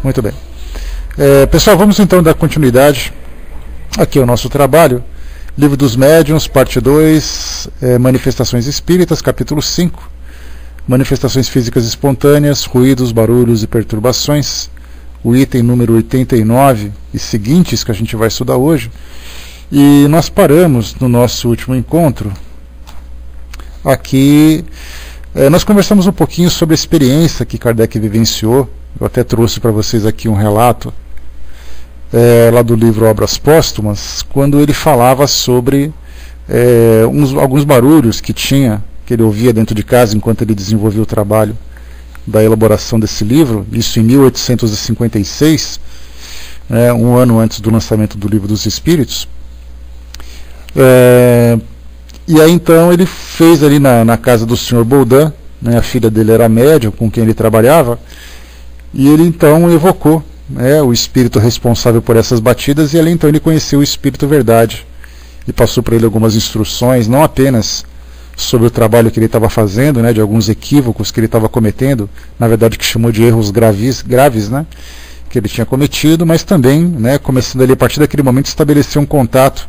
Muito bem. Pessoal, vamos então dar continuidade aqui ao nosso trabalho. Livro dos Médiuns, parte 2, Manifestações Espíritas, capítulo 5. Manifestações físicas espontâneas, ruídos, barulhos e perturbações. O item número 89 e seguintes que a gente vai estudar hoje. E nós paramos no nosso último encontro. Aqui, nós conversamos um pouquinho sobre a experiência que Kardec vivenciou. Eu até trouxe para vocês aqui um relato lá do livro Obras Póstumas, quando ele falava sobre alguns barulhos que ele ouvia dentro de casa enquanto ele desenvolvia o trabalho da elaboração desse livro, isso em 1856, um ano antes do lançamento do Livro dos Espíritos. E aí então ele fez ali na casa do Sr. Baudin, a filha dele era médium com quem ele trabalhava, e ele então evocou o espírito responsável por essas batidas, e ali então ele conheceu o Espírito Verdade e passou para ele algumas instruções, não apenas sobre o trabalho que ele estava fazendo, de alguns equívocos que ele estava cometendo, na verdade que chamou de erros graves, que ele tinha cometido, mas também, começando ali a partir daquele momento, estabelecer um contato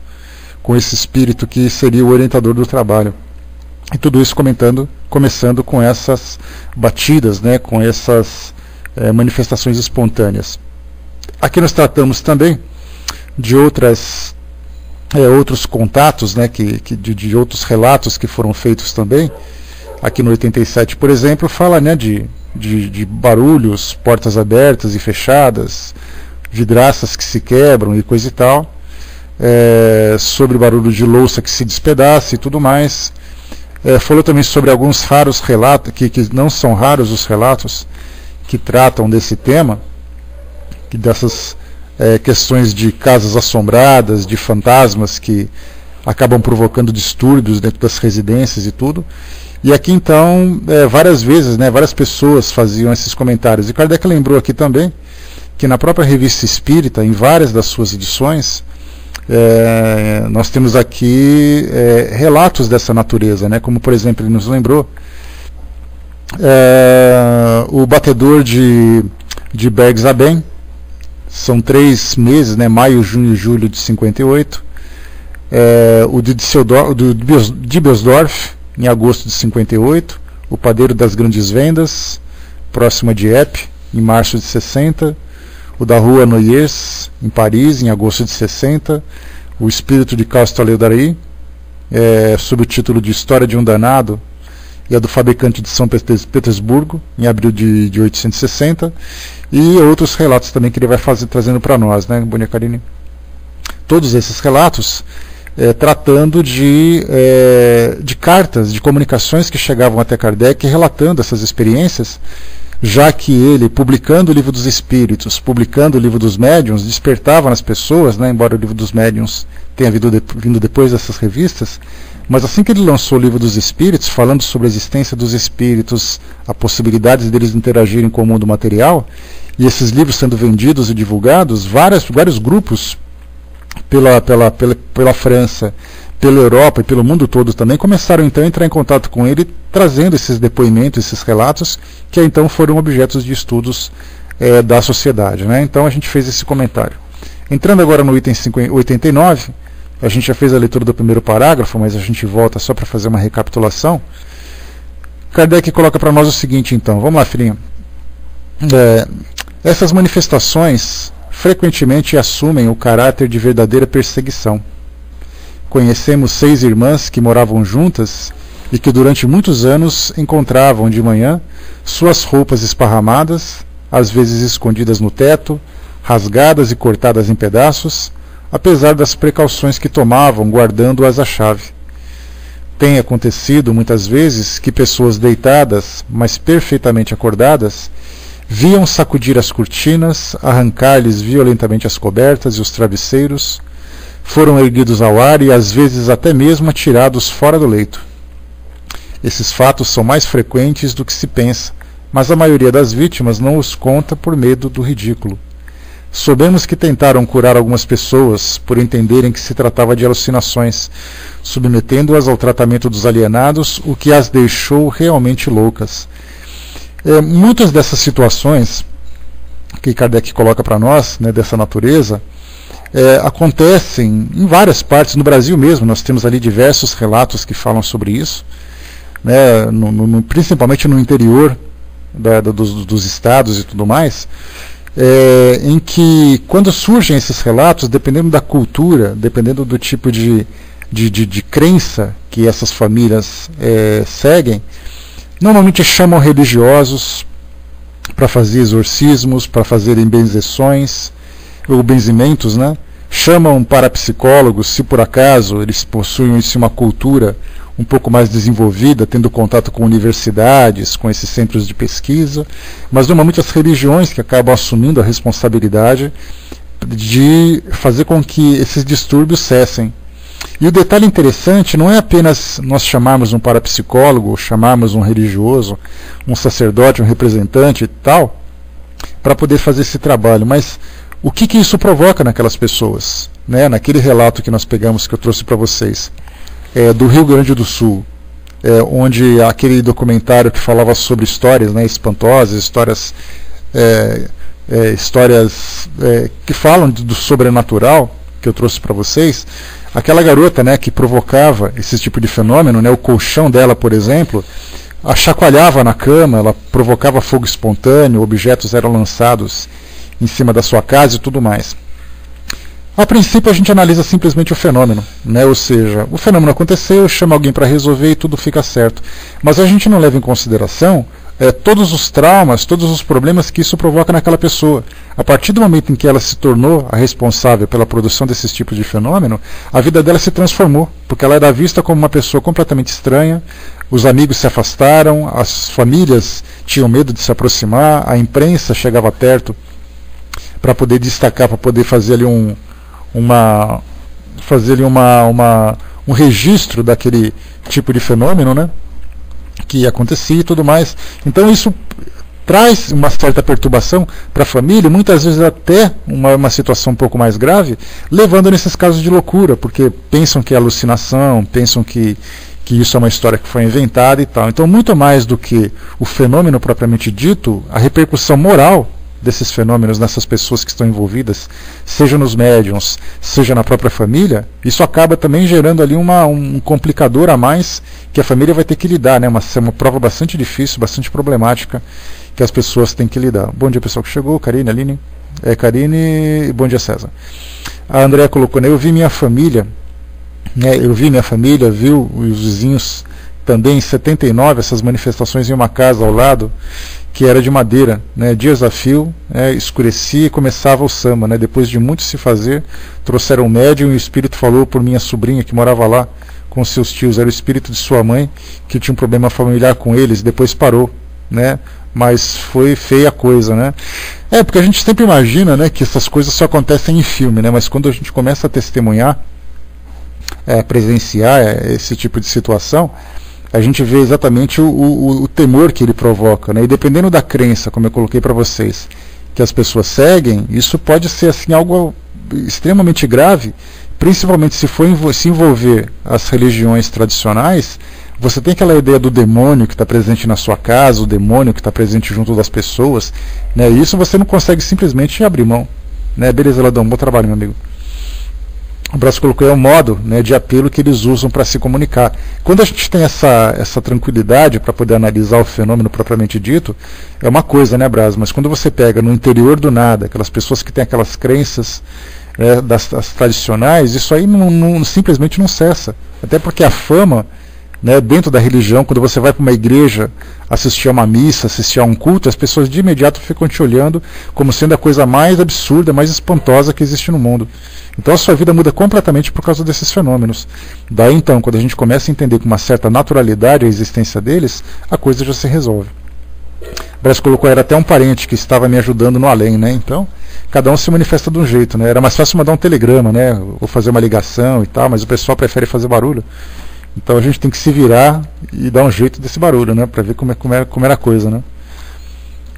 com esse espírito que seria o orientador do trabalho. E tudo isso começando com essas batidas, com essas manifestações espontâneas. Aqui nós tratamos também de outros contatos, de outros relatos que foram feitos também. Aqui no 87, por exemplo, fala de barulhos, portas abertas e fechadas, vidraças que se quebram e coisa e tal, sobre barulho de louça que se despedaça e tudo mais. Falou também sobre alguns raros relatos, que não são raros os relatos que tratam desse tema, dessas questões de casas assombradas, de fantasmas que acabam provocando distúrbios dentro das residências e tudo. E aqui então, várias vezes, várias pessoas faziam esses comentários. E Kardec lembrou aqui também que na própria Revista Espírita, em várias das suas edições, nós temos aqui relatos dessa natureza, como por exemplo ele nos lembrou o batedor de Bergzaben. São 3 meses, maio, junho e julho de 58. O de Dibersdorf, em agosto de 58. O padeiro das Grandes Vendas, próxima de Epe, em março de 60. O da Rua Noyers, em Paris, em agosto de 60. O Espírito de Castellet-Dari, sob o título de História de um Danado, e a do Fabricante de São Petersburgo, em abril de 1860, e outros relatos também que ele vai trazendo para nós, Bonia Carine? Todos esses relatos tratando de cartas, de comunicações que chegavam até Kardec, relatando essas experiências, já que ele, publicando o Livro dos Espíritos, publicando o Livro dos Médiuns, despertava nas pessoas, embora o Livro dos Médiuns tenha vindo depois dessas revistas, mas assim que ele lançou o Livro dos Espíritos, falando sobre a existência dos espíritos, a possibilidade deles interagirem com o mundo material, e esses livros sendo vendidos e divulgados, vários grupos pela França, pela Europa e pelo mundo todo também começaram então a entrar em contato com ele, trazendo esses depoimentos, esses relatos, que então foram objetos de estudos da sociedade. Então a gente fez esse comentário. Entrando agora no item 89, a gente já fez a leitura do primeiro parágrafo, mas a gente volta só para fazer uma recapitulação. Kardec coloca para nós o seguinte então, vamos lá, filhinho. Essas manifestações frequentemente assumem o caráter de verdadeira perseguição. Conhecemos 6 irmãs que moravam juntas e que durante muitos anos encontravam de manhã suas roupas esparramadas, às vezes escondidas no teto, rasgadas e cortadas em pedaços, apesar das precauções que tomavam guardando-as à chave. Tem acontecido muitas vezes que pessoas deitadas, mas perfeitamente acordadas, viam sacudir as cortinas, arrancar-lhes violentamente as cobertas e os travesseiros, foram erguidos ao ar e às vezes até mesmo atirados fora do leito. Esses fatos são mais frequentes do que se pensa, mas a maioria das vítimas não os conta por medo do ridículo. Soubemos que tentaram curar algumas pessoas por entenderem que se tratava de alucinações, submetendo-as ao tratamento dos alienados, o que as deixou realmente loucas. Muitas dessas situações que Kardec coloca para nós, né, dessa natureza, acontecem em várias partes, no Brasil mesmo, nós temos ali diversos relatos que falam sobre isso, né, principalmente no interior dos estados e tudo mais, em que quando surgem esses relatos, dependendo da cultura, dependendo do tipo de crença que essas famílias seguem, normalmente chamam religiosos para fazer exorcismos, para fazerem benzeções ou benzimentos, né? Chamam parapsicólogos, se por acaso eles possuem uma cultura um pouco mais desenvolvida, tendo contato com universidades, com esses centros de pesquisa, mas normalmente as religiões que acabam assumindo a responsabilidade de fazer com que esses distúrbios cessem. E o detalhe interessante não é apenas nós chamarmos um parapsicólogo, chamarmos um religioso, um sacerdote, um representante e tal, para poder fazer esse trabalho, mas o que isso provoca naquelas pessoas, né? Naquele relato que nós pegamos, que eu trouxe para vocês, do Rio Grande do Sul, onde aquele documentário que falava sobre histórias, né, espantosas, histórias que falam do sobrenatural, que eu trouxe para vocês, aquela garota, né, que provocava esse tipo de fenômeno, né, o colchão dela, por exemplo, a chacoalhava na cama, ela provocava fogo espontâneo, objetos eram lançados em cima da sua casa e tudo mais. A princípio a gente analisa simplesmente o fenômeno, né? Ou seja, o fenômeno aconteceu, chama alguém para resolver e tudo fica certo. Mas a gente não leva em consideração todos os traumas, todos os problemas que isso provoca naquela pessoa. A partir do momento em que ela se tornou a responsável pela produção desses tipos de fenômeno, a vida dela se transformou, porque ela era vista como uma pessoa completamente estranha, os amigos se afastaram, as famílias tinham medo de se aproximar, a imprensa chegava perto para poder destacar, para poder fazer ali um registro daquele tipo de fenômeno, né, que acontecia e tudo mais. Então isso traz uma certa perturbação para a família, muitas vezes até uma situação um pouco mais grave, levando nesses casos de loucura, porque pensam que é alucinação, pensam que isso é uma história que foi inventada e tal. Então, muito mais do que o fenômeno propriamente dito, a repercussão moral desses fenômenos nessas pessoas que estão envolvidas, seja nos médiums, seja na própria família, isso acaba também gerando ali um complicador a mais que a família vai ter que lidar, né? Uma prova bastante difícil, bastante problemática que as pessoas têm que lidar. Bom dia, pessoal que chegou, Karine, Aline, Karine, bom dia, César. A Andréa colocou, né, eu vi minha família, viu os vizinhos também em 79, essas manifestações em uma casa ao lado, que era de madeira, né, dias a fio, escurecia e começava o samba, né, depois de muito se fazer, trouxeram um médium e o espírito falou por minha sobrinha que morava lá com seus tios, era o espírito de sua mãe, que tinha um problema familiar com eles, depois parou, né, mas foi feia a coisa, né. Porque a gente sempre imagina, né, que essas coisas só acontecem em filme, né, mas quando a gente começa a testemunhar, presenciar esse tipo de situação, a gente vê exatamente o temor que ele provoca, né? E dependendo da crença, como eu coloquei para vocês, que as pessoas seguem, isso pode ser assim, algo extremamente grave, principalmente se envolver as religiões tradicionais. Você tem aquela ideia do demônio que está presente na sua casa, o demônio que está presente junto das pessoas, né? E isso você não consegue simplesmente abrir mão, né? Beleza, Ladão, bom trabalho, meu amigo. O Braço colocou, é o modo, né, de apelo que eles usam para se comunicar. Quando a gente tem essa tranquilidade para poder analisar o fenômeno propriamente dito, é uma coisa, né, Braz? Mas quando você pega no interior do nada, aquelas pessoas que têm aquelas crenças das tradicionais, isso aí simplesmente não cessa. Até porque a fama, né, dentro da religião, quando você vai para uma igreja assistir a uma missa, assistir a um culto, as pessoas de imediato ficam te olhando como sendo a coisa mais absurda, mais espantosa que existe no mundo. Então a sua vida muda completamente por causa desses fenômenos. Daí então, quando a gente começa a entender com uma certa naturalidade a existência deles, a coisa já se resolve. O Brás colocou, era até um parente que estava me ajudando no além, né? Então, cada um se manifesta de um jeito, né? Era mais fácil mandar um telegrama, né? Ou fazer uma ligação e tal, mas o pessoal prefere fazer barulho. Então a gente tem que se virar e dar um jeito desse barulho, né? Para ver como era a coisa, né?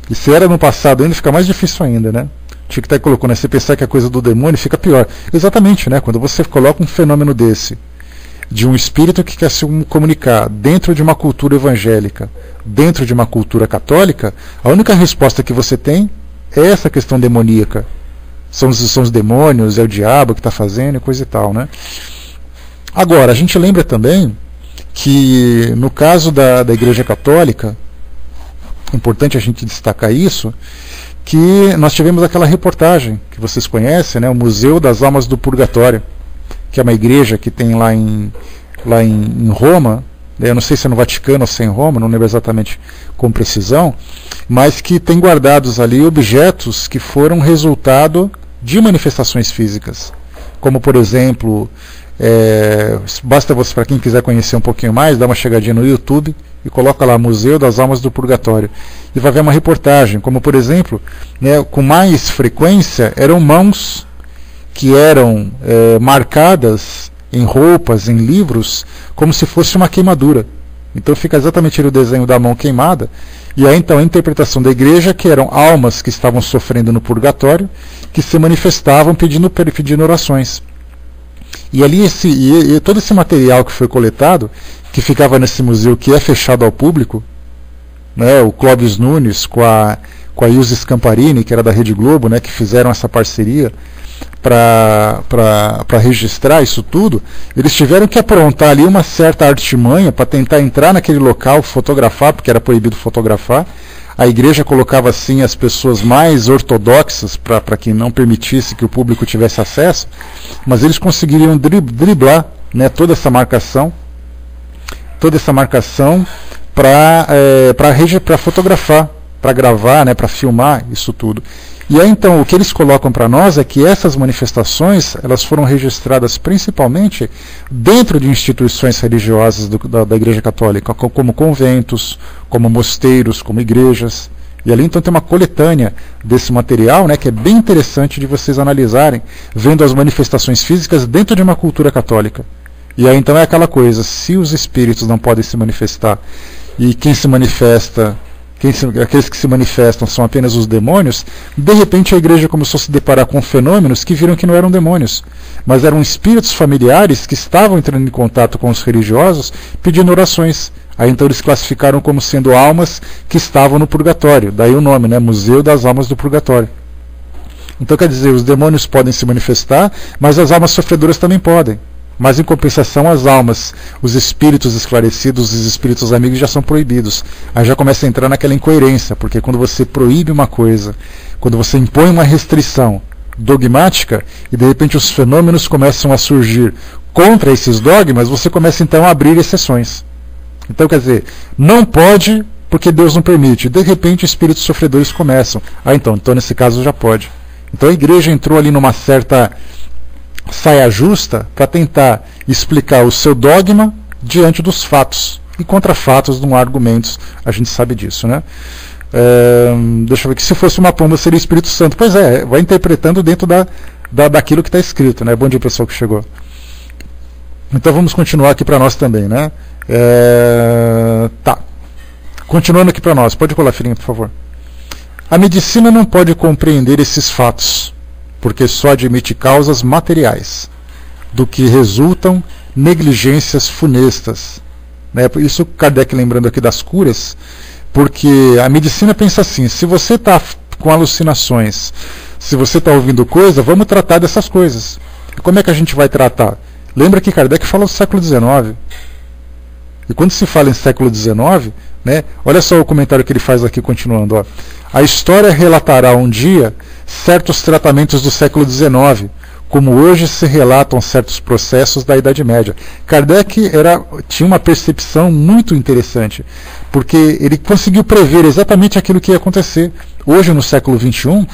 E se era no passado ainda, fica mais difícil ainda, né? Chico até colocou, né? Você pensar que a coisa do demônio fica pior. Exatamente, né? Quando você coloca um fenômeno desse, de um espírito que quer se comunicar dentro de uma cultura evangélica, dentro de uma cultura católica, a única resposta que você tem é essa questão demoníaca. São os demônios, é o diabo que está fazendo e coisa e tal, né? Agora, a gente lembra também que no caso da Igreja Católica, é importante a gente destacar isso, que nós tivemos aquela reportagem que vocês conhecem, né, o Museu das Almas do Purgatório, que é uma igreja que tem lá em Roma, eu não sei se é no Vaticano ou se é em Roma, não lembro exatamente com precisão, mas que tem guardados ali objetos que foram resultado de manifestações físicas, como por exemplo, basta você, para quem quiser conhecer um pouquinho mais, dá uma chegadinha no YouTube e coloca lá Museu das Almas do Purgatório e vai ver uma reportagem, como por exemplo, né, com mais frequência eram mãos que eram marcadas em roupas, em livros, como se fosse uma queimadura. Então fica exatamente o desenho da mão queimada, e aí então a interpretação da igreja que eram almas que estavam sofrendo no purgatório, que se manifestavam pedindo orações. E ali todo esse material que foi coletado, que ficava nesse museu que é fechado ao público, né, o Clóvis Nunes com a Ilse Scamparini, que era da Rede Globo, né, que fizeram essa parceria para registrar isso tudo, eles tiveram que aprontar ali uma certa artimanha para tentar entrar naquele local, fotografar, porque era proibido fotografar. A igreja colocava assim as pessoas mais ortodoxas para que não permitisse que o público tivesse acesso, mas eles conseguiriam driblar, né, toda essa marcação para fotografar, para gravar, né, para filmar isso tudo. E aí então o que eles colocam para nós é que essas manifestações elas foram registradas principalmente dentro de instituições religiosas da Igreja Católica, como conventos, como mosteiros, como igrejas. E ali então tem uma coletânea desse material, né, que é bem interessante de vocês analisarem, vendo as manifestações físicas dentro de uma cultura católica. E aí então é aquela coisa, se os espíritos não podem se manifestar e quem se manifesta, aqueles que se manifestam são apenas os demônios, de repente a igreja começou a se deparar com fenômenos que viram que não eram demônios, mas eram espíritos familiares que estavam entrando em contato com os religiosos pedindo orações. Aí então eles classificaram como sendo almas que estavam no purgatório, daí o nome, né, Museu das Almas do Purgatório. Então quer dizer, os demônios podem se manifestar, mas as almas sofredoras também podem. Mas em compensação as almas, os espíritos esclarecidos, os espíritos amigos já são proibidos. Aí já começa a entrar naquela incoerência, porque quando você proíbe uma coisa, quando você impõe uma restrição dogmática e de repente os fenômenos começam a surgir contra esses dogmas, você começa então a abrir exceções. Então quer dizer, não pode porque Deus não permite. De repente espíritos sofredores começam. Então nesse caso já pode. Então a igreja entrou ali numa certa saia justa para tentar explicar o seu dogma diante dos fatos. E contra fatos não há argumentos, a gente sabe disso, né? Deixa eu ver, que se fosse uma pomba seria o Espírito Santo. Pois é, vai interpretando dentro daquilo que está escrito, né? Bom dia, pessoal que chegou. Então vamos continuar aqui para nós também, né? Tá. Continuando aqui para nós, pode colar, filhinha, por favor. A medicina não pode compreender esses fatos, porque só admite causas materiais, do que resultam negligências funestas. Né? Isso Kardec lembrando aqui das curas, porque a medicina pensa assim, se você está com alucinações, se você está ouvindo coisa, vamos tratar dessas coisas. E como é que a gente vai tratar? Lembra que Kardec fala do século XIX. E quando se fala em século XIX, né, olha só o comentário que ele faz aqui continuando. Ó. A história relatará um dia certos tratamentos do século XIX, como hoje se relatam certos processos da Idade Média. Kardec tinha uma percepção muito interessante, porque ele conseguiu prever exatamente aquilo que ia acontecer. Hoje, no século XXI,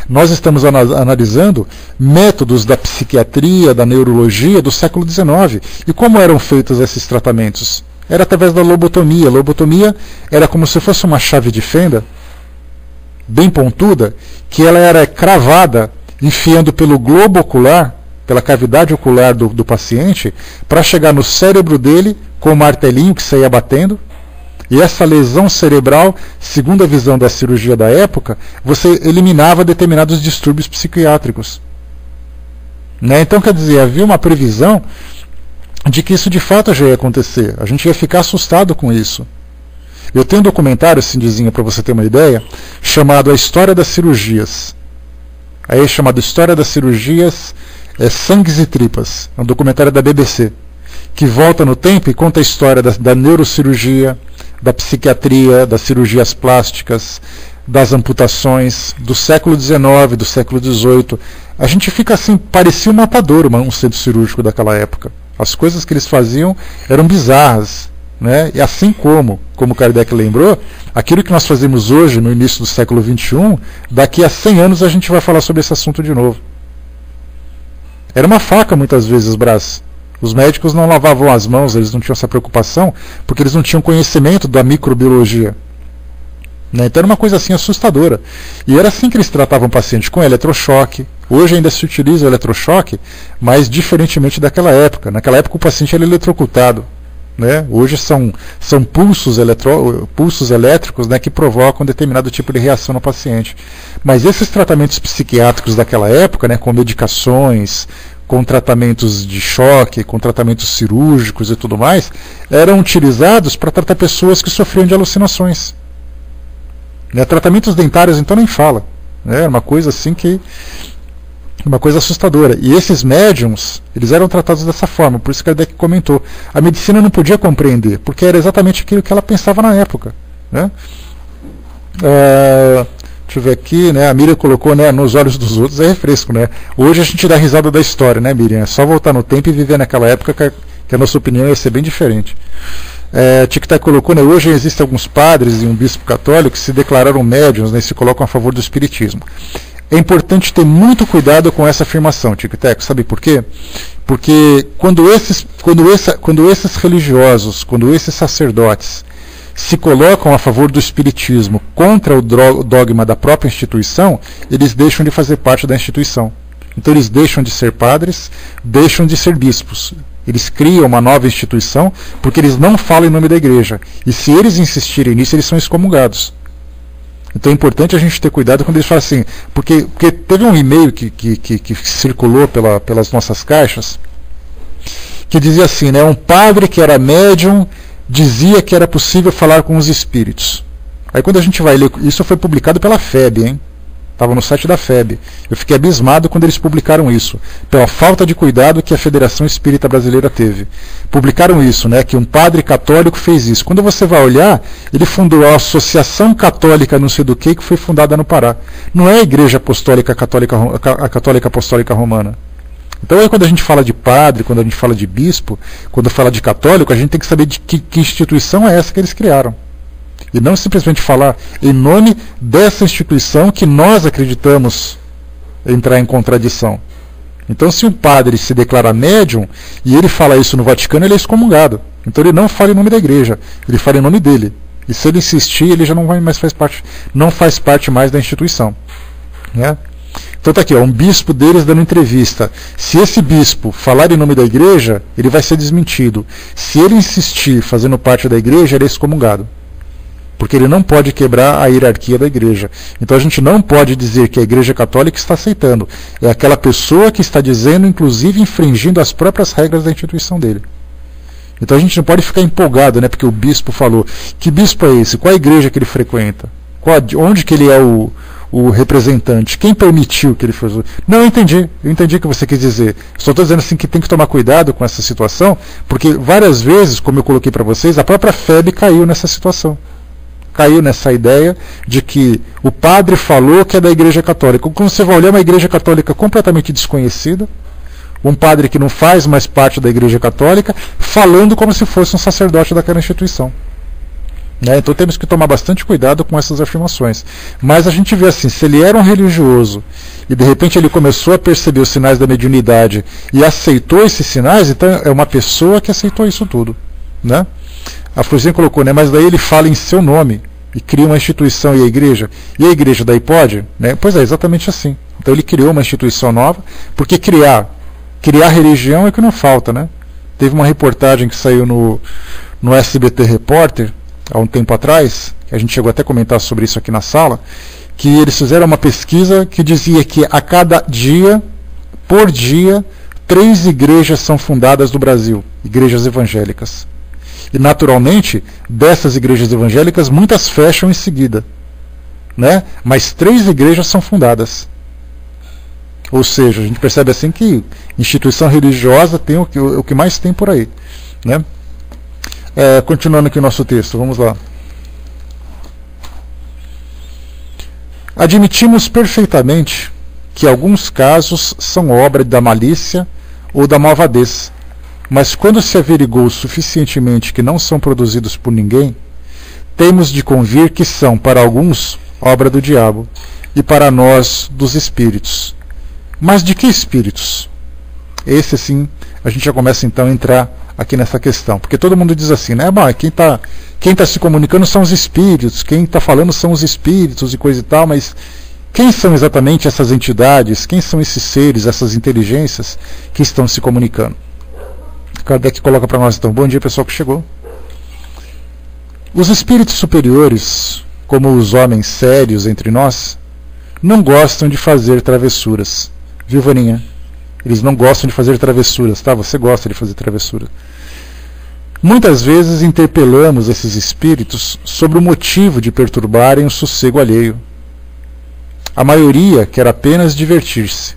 nós estamos analisando métodos da psiquiatria, da neurologia do século XIX. E como eram feitos esses tratamentos? Era através da lobotomia. A lobotomia era como se fosse uma chave de fenda, bem pontuda, que ela era cravada, enfiando pelo globo ocular, pela cavidade ocular do paciente, para chegar no cérebro dele, com o martelinho que saía batendo. E essa lesão cerebral, segundo a visão da cirurgia da época, você eliminava determinados distúrbios psiquiátricos. Né? Então, quer dizer, havia uma previsão de que isso de fato já ia acontecer. A gente ia ficar assustado com isso. Eu tenho um documentário, Cindizinha, para você ter uma ideia, chamado A História das Cirurgias. Aí é chamado História das Cirurgias, Sangues e Tripas. É um documentário da BBC, que volta no tempo e conta a história da neurocirurgia, da psiquiatria, das cirurgias plásticas, das amputações, do século XIX, do século XVIII. A gente fica assim, parecia um matador, um centro cirúrgico daquela época. As coisas que eles faziam eram bizarras, né? E assim como Kardec lembrou, aquilo que nós fazemos hoje, no início do século XXI, daqui a 100 anos a gente vai falar sobre esse assunto de novo. Era uma faca muitas vezes, Brás. Os médicos não lavavam as mãos, eles não tinham essa preocupação, porque eles não tinham conhecimento da microbiologia. Né? Então era uma coisa assim assustadora. E era assim que eles tratavam o paciente, com eletrochoque. Hoje ainda se utiliza o eletrochoque, mas diferentemente daquela época. Naquela época o paciente era eletrocutado. Né? Hoje são pulsos elétricos, né, que provocam determinado tipo de reação no paciente. Mas esses tratamentos psiquiátricos daquela época, né, com medicações, com tratamentos de choque, com tratamentos cirúrgicos e tudo mais, eram utilizados para tratar pessoas que sofriam de alucinações. Né? Tratamentos dentários, então, nem fala. Né? Era uma coisa assim uma coisa assustadora. E esses médiums, eles eram tratados dessa forma, por isso que Kardec comentou. A medicina não podia compreender, porque era exatamente aquilo que ela pensava na época. Né? Deixa eu ver aqui, né? A Miriam colocou, né, nos olhos dos outros é refresco, né? Hoje a gente dá risada da história, né, Miriam? É só voltar no tempo e viver naquela época que a nossa opinião ia ser bem diferente. Tic-Tac colocou, né, hoje existem alguns padres e um bispo católico que se declararam médiuns, né, e se colocam a favor do espiritismo. É importante ter muito cuidado com essa afirmação, Tic-Tac, sabe por quê? Porque quando esses religiosos, quando esses sacerdotes se colocam a favor do espiritismo contra o dogma da própria instituição, eles deixam de fazer parte da instituição. Então eles deixam de ser padres, deixam de ser bispos. Eles criam uma nova instituição porque eles não falam em nome da igreja. E se eles insistirem nisso, eles são excomungados. Então é importante a gente ter cuidado quando eles falam assim, porque teve um e-mail que circulou pelas nossas caixas, que dizia assim, né, um padre que era médium dizia que era possível falar com os espíritos. Aí quando a gente vai ler, isso foi publicado pela FEB, hein? Estava no site da FEB. Eu fiquei abismado quando eles publicaram isso, pela falta de cuidado que a Federação Espírita Brasileira teve. Publicaram isso, né, que um padre católico fez isso. Quando você vai olhar, ele fundou a Associação Católica não sei do que foi fundada no Pará. Não é a Igreja Apostólica a Católica Apostólica Romana. Então aí quando a gente fala de padre, quando a gente fala de bispo, quando fala de católico, a gente tem que saber de que instituição é essa que eles criaram. E não simplesmente falar em nome dessa instituição que nós acreditamos entrar em contradição. Então se um padre se declara médium e ele fala isso no Vaticano, ele é excomungado. Então ele não fala em nome da igreja, ele fala em nome dele. E se ele insistir, ele já não vai mais não faz parte mais da instituição. Né? Então está aqui, ó, um bispo deles dando entrevista. Se esse bispo falar em nome da igreja, ele vai ser desmentido. Se ele insistir fazendo parte da igreja, ele é excomungado. Porque ele não pode quebrar a hierarquia da igreja. Então a gente não pode dizer que a igreja católica está aceitando. É aquela pessoa que está dizendo, inclusive infringindo as próprias regras da instituição dele. Então a gente não pode ficar empolgado, né, porque o bispo falou. Que bispo é esse? Qual a igreja que ele frequenta? Onde que ele é o representante? Quem permitiu que ele fosse? Não, eu entendi o que você quis dizer. Só estou dizendo assim que tem que tomar cuidado com essa situação, porque várias vezes, como eu coloquei para vocês, a própria FEB caiu nessa situação. Caiu nessa ideia de que o padre falou que é da Igreja Católica. Quando você vai olhar uma Igreja Católica completamente desconhecida, um padre que não faz mais parte da Igreja Católica, falando como se fosse um sacerdote daquela instituição. Né? Então temos que tomar bastante cuidado com essas afirmações. Mas a gente vê assim, se ele era um religioso e de repente ele começou a perceber os sinais da mediunidade e aceitou esses sinais, então é uma pessoa que aceitou isso tudo. Né? A Florzinha colocou, né, mas daí ele fala em seu nome e cria uma instituição e a igreja daí pode? Né? Pois é, exatamente assim. Então ele criou uma instituição nova, porque criar religião é que não falta, né? Teve uma reportagem que saiu no SBT Repórter, há um tempo atrás, que a gente chegou até a comentar sobre isso aqui na sala, que eles fizeram uma pesquisa que dizia que a cada dia, por dia, 3 igrejas são fundadas no Brasil, igrejas evangélicas. E naturalmente, dessas igrejas evangélicas, muitas fecham em seguida, né? Mas 3 igrejas são fundadas. Ou seja, a gente percebe assim que instituição religiosa tem o que mais tem por aí, né? Continuando aqui o nosso texto, vamos lá. Admitimos perfeitamente que alguns casos são obra da malícia ou da malvadez, mas quando se averigou suficientemente que não são produzidos por ninguém, temos de convir que são, para alguns, obra do diabo, e para nós, dos espíritos. Mas de que espíritos? Esse, sim, a gente já começa então a entrar aqui nessa questão, porque todo mundo diz assim, né? Bom, quem tá se comunicando são os espíritos, quem está falando são os espíritos e coisa e tal, mas quem são exatamente essas entidades, quem são esses seres, essas inteligências que estão se comunicando? Kardec coloca para nós então, bom dia pessoal que chegou. Os espíritos superiores, como os homens sérios entre nós, não gostam de fazer travessuras. Viu, Vaninha? Eles não gostam de fazer travessuras, tá? Você gosta de fazer travessura. Muitas vezes interpelamos esses espíritos sobre o motivo de perturbarem o sossego alheio. A maioria quer apenas divertir-se.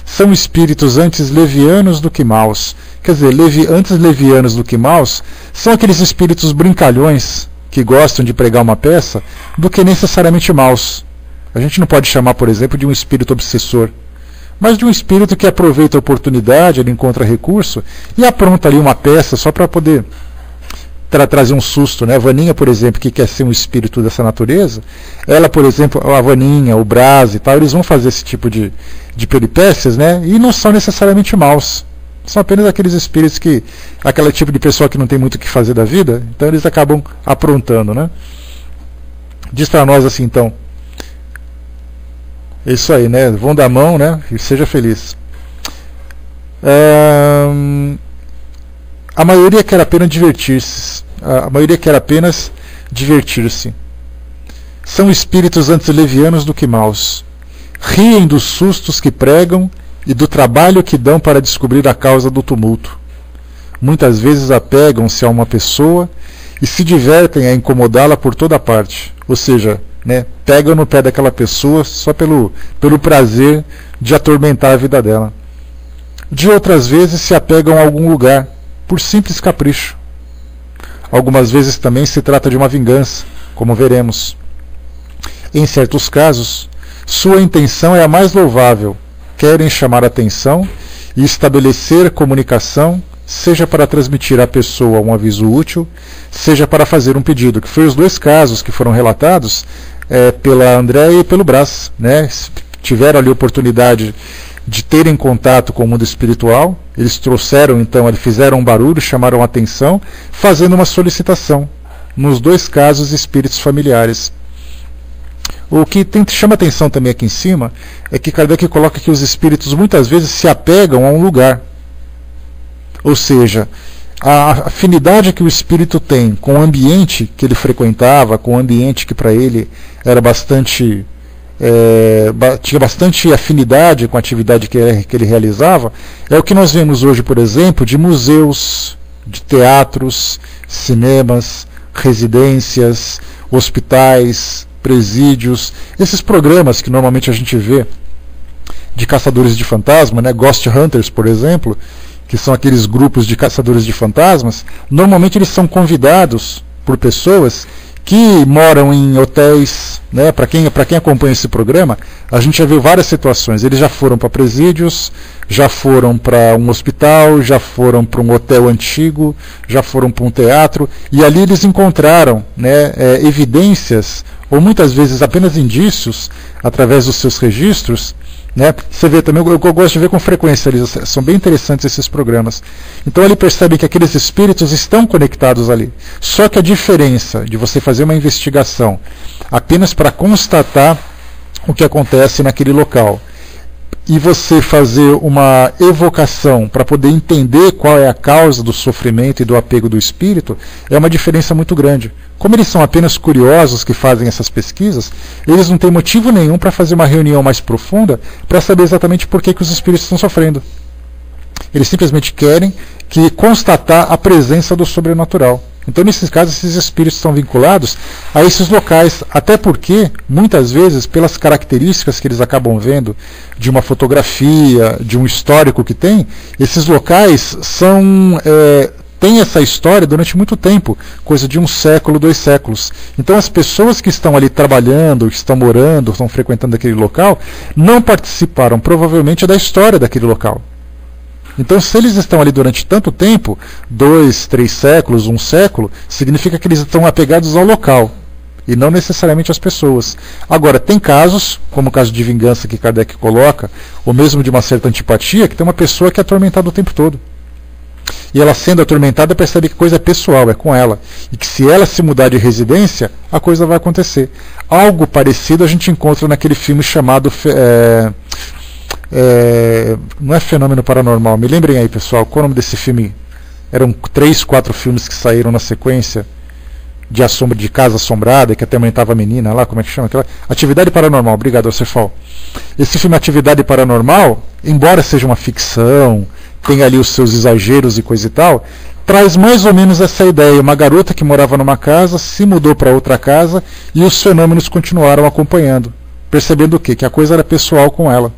São espíritos antes levianos do que maus. Quer dizer, antes levianos do que maus, são aqueles espíritos brincalhões que gostam de pregar uma peça, do que necessariamente maus. A gente não pode chamar, por exemplo, de um espírito obsessor, mas de um espírito que aproveita a oportunidade, ele encontra recurso e apronta ali uma peça só para poder trazer um susto, né? A Vaninha, por exemplo, que quer ser um espírito dessa natureza, ela, por exemplo, a Vaninha, o Brás e tal, eles vão fazer esse tipo de peripécias, né? E não são necessariamente maus. São apenas aqueles espíritos que, aquele tipo de pessoa que não tem muito o que fazer da vida, então eles acabam aprontando, né? Diz para nós assim, então, é isso aí, né? Vão dar mão, né? E seja feliz. A maioria quer apenas divertir-se. A maioria quer apenas divertir-se. São espíritos antes levianos do que maus. Riem dos sustos que pregam e do trabalho que dão para descobrir a causa do tumulto. Muitas vezes apegam-se a uma pessoa e se divertem a incomodá-la por toda parte. Ou seja, né, pegam no pé daquela pessoa só pelo prazer de atormentar a vida dela. De outras vezes se apegam a algum lugar, por simples capricho. Algumas vezes também se trata de uma vingança, como veremos. Em certos casos, sua intenção é a mais louvável. Querem chamar atenção e estabelecer comunicação, seja para transmitir à pessoa um aviso útil, seja para fazer um pedido, que foi os 2 casos que foram relatados pela Andréia e pelo Brás, né? Tiveram ali a oportunidade de terem contato com o mundo espiritual, eles trouxeram então, eles fizeram um barulho, chamaram atenção, fazendo uma solicitação. Nos 2 casos, espíritos familiares. O que chama atenção também aqui em cima é que Kardec coloca que os espíritos muitas vezes se apegam a um lugar. Ou seja, a afinidade que o espírito tem com o ambiente que ele frequentava, com o ambiente que para ele era bastante tinha bastante afinidade com a atividade que ele realizava, é o que nós vemos hoje, por exemplo, de museus, de teatros, cinemas, residências, hospitais, presídios, esses programas que normalmente a gente vê de caçadores de fantasma, né, Ghost Hunters, por exemplo, que são aqueles grupos de caçadores de fantasmas, normalmente eles são convidados por pessoas que moram em hotéis, né? Para quem acompanha esse programa, a gente já viu várias situações. Eles já foram para presídios, já foram para um hospital, já foram para um hotel antigo, já foram para um teatro, e ali eles encontraram, né, evidências, ou muitas vezes apenas indícios, através dos seus registros, né? Você vê também, eu gosto de ver com frequência, são bem interessantes esses programas. Então ele percebe que aqueles espíritos estão conectados ali. Só que a diferença de você fazer uma investigação apenas para constatar o que acontece naquele local e você fazer uma evocação para poder entender qual é a causa do sofrimento e do apego do espírito, é uma diferença muito grande. Como eles são apenas curiosos que fazem essas pesquisas, eles não têm motivo nenhum para fazer uma reunião mais profunda para saber exatamente por que os espíritos estão sofrendo. Eles simplesmente querem constatar a presença do sobrenatural. Então, nesses casos, esses espíritos estão vinculados a esses locais, até porque, muitas vezes, pelas características que eles acabam vendo de uma fotografia, de um histórico que tem, esses locais têm essa história durante muito tempo, coisa de 1 século, 2 séculos. Então, as pessoas que estão ali trabalhando, que estão morando, estão frequentando aquele local, não participaram, provavelmente, da história daquele local. Então, se eles estão ali durante tanto tempo, 2, 3 séculos, 1 século, significa que eles estão apegados ao local, e não necessariamente às pessoas. Agora, tem casos, como o caso de vingança que Kardec coloca, ou mesmo de uma certa antipatia, que tem uma pessoa que é atormentada o tempo todo. E ela, sendo atormentada, percebe que a coisa é pessoal, é com ela. E que se ela se mudar de residência, a coisa vai acontecer. Algo parecido a gente encontra naquele filme chamado... não é Fenômeno Paranormal. Me lembrem aí, pessoal, qual é o nome desse filme? Eram 3, 4 filmes que saíram na sequência de Casa Assombrada, que até aumentava a menina lá, como é que chama? Atividade Paranormal, obrigado, Cefal. Esse filme Atividade Paranormal, embora seja uma ficção, tem ali os seus exageros e coisa e tal, traz mais ou menos essa ideia. Uma garota que morava numa casa, se mudou para outra casa e os fenômenos continuaram acompanhando, percebendo o quê? Que a coisa era pessoal com ela.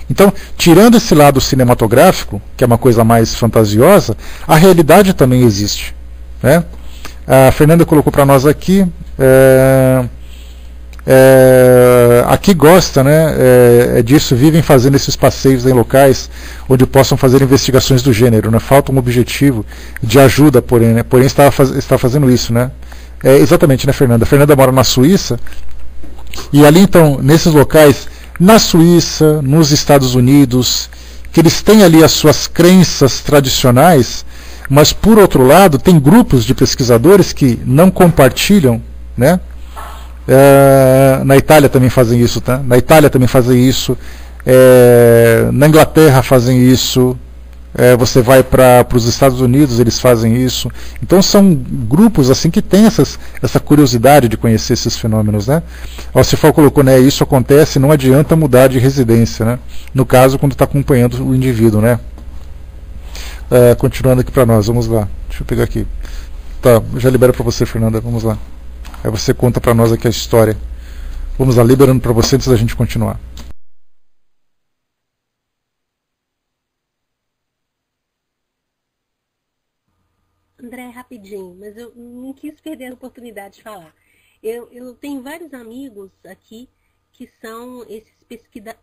Então, tirando esse lado cinematográfico, que é uma coisa mais fantasiosa, a realidade também existe, né? A Fernanda colocou para nós aqui, aqui gosta, né, disso, vivem fazendo esses passeios em locais onde possam fazer investigações do gênero, né? Falta um objetivo de ajuda, porém, né? Porém está fazendo isso, né? Exatamente, né, Fernanda? A Fernanda mora na Suíça, e ali então, nesses locais, na Suíça, nos Estados Unidos, que eles têm ali as suas crenças tradicionais, mas por outro lado tem grupos de pesquisadores que não compartilham, né? Na Itália também fazem isso, tá? Na Itália também fazem isso, na Inglaterra fazem isso, você vai para os Estados Unidos, eles fazem isso. Então são grupos assim que têm essa curiosidade de conhecer esses fenômenos, né? O Cefal colocou, né? Isso acontece, não adianta mudar de residência, né? No caso, quando está acompanhando o indivíduo, né? Continuando aqui para nós, vamos lá. Deixa eu pegar aqui. Tá, já libero para você, Fernanda, vamos lá. Aí você conta para nós aqui a história. Vamos lá, liberando para você antes da gente continuar. André, rapidinho, mas eu não quis perder a oportunidade de falar. Eu tenho vários amigos aqui que são esses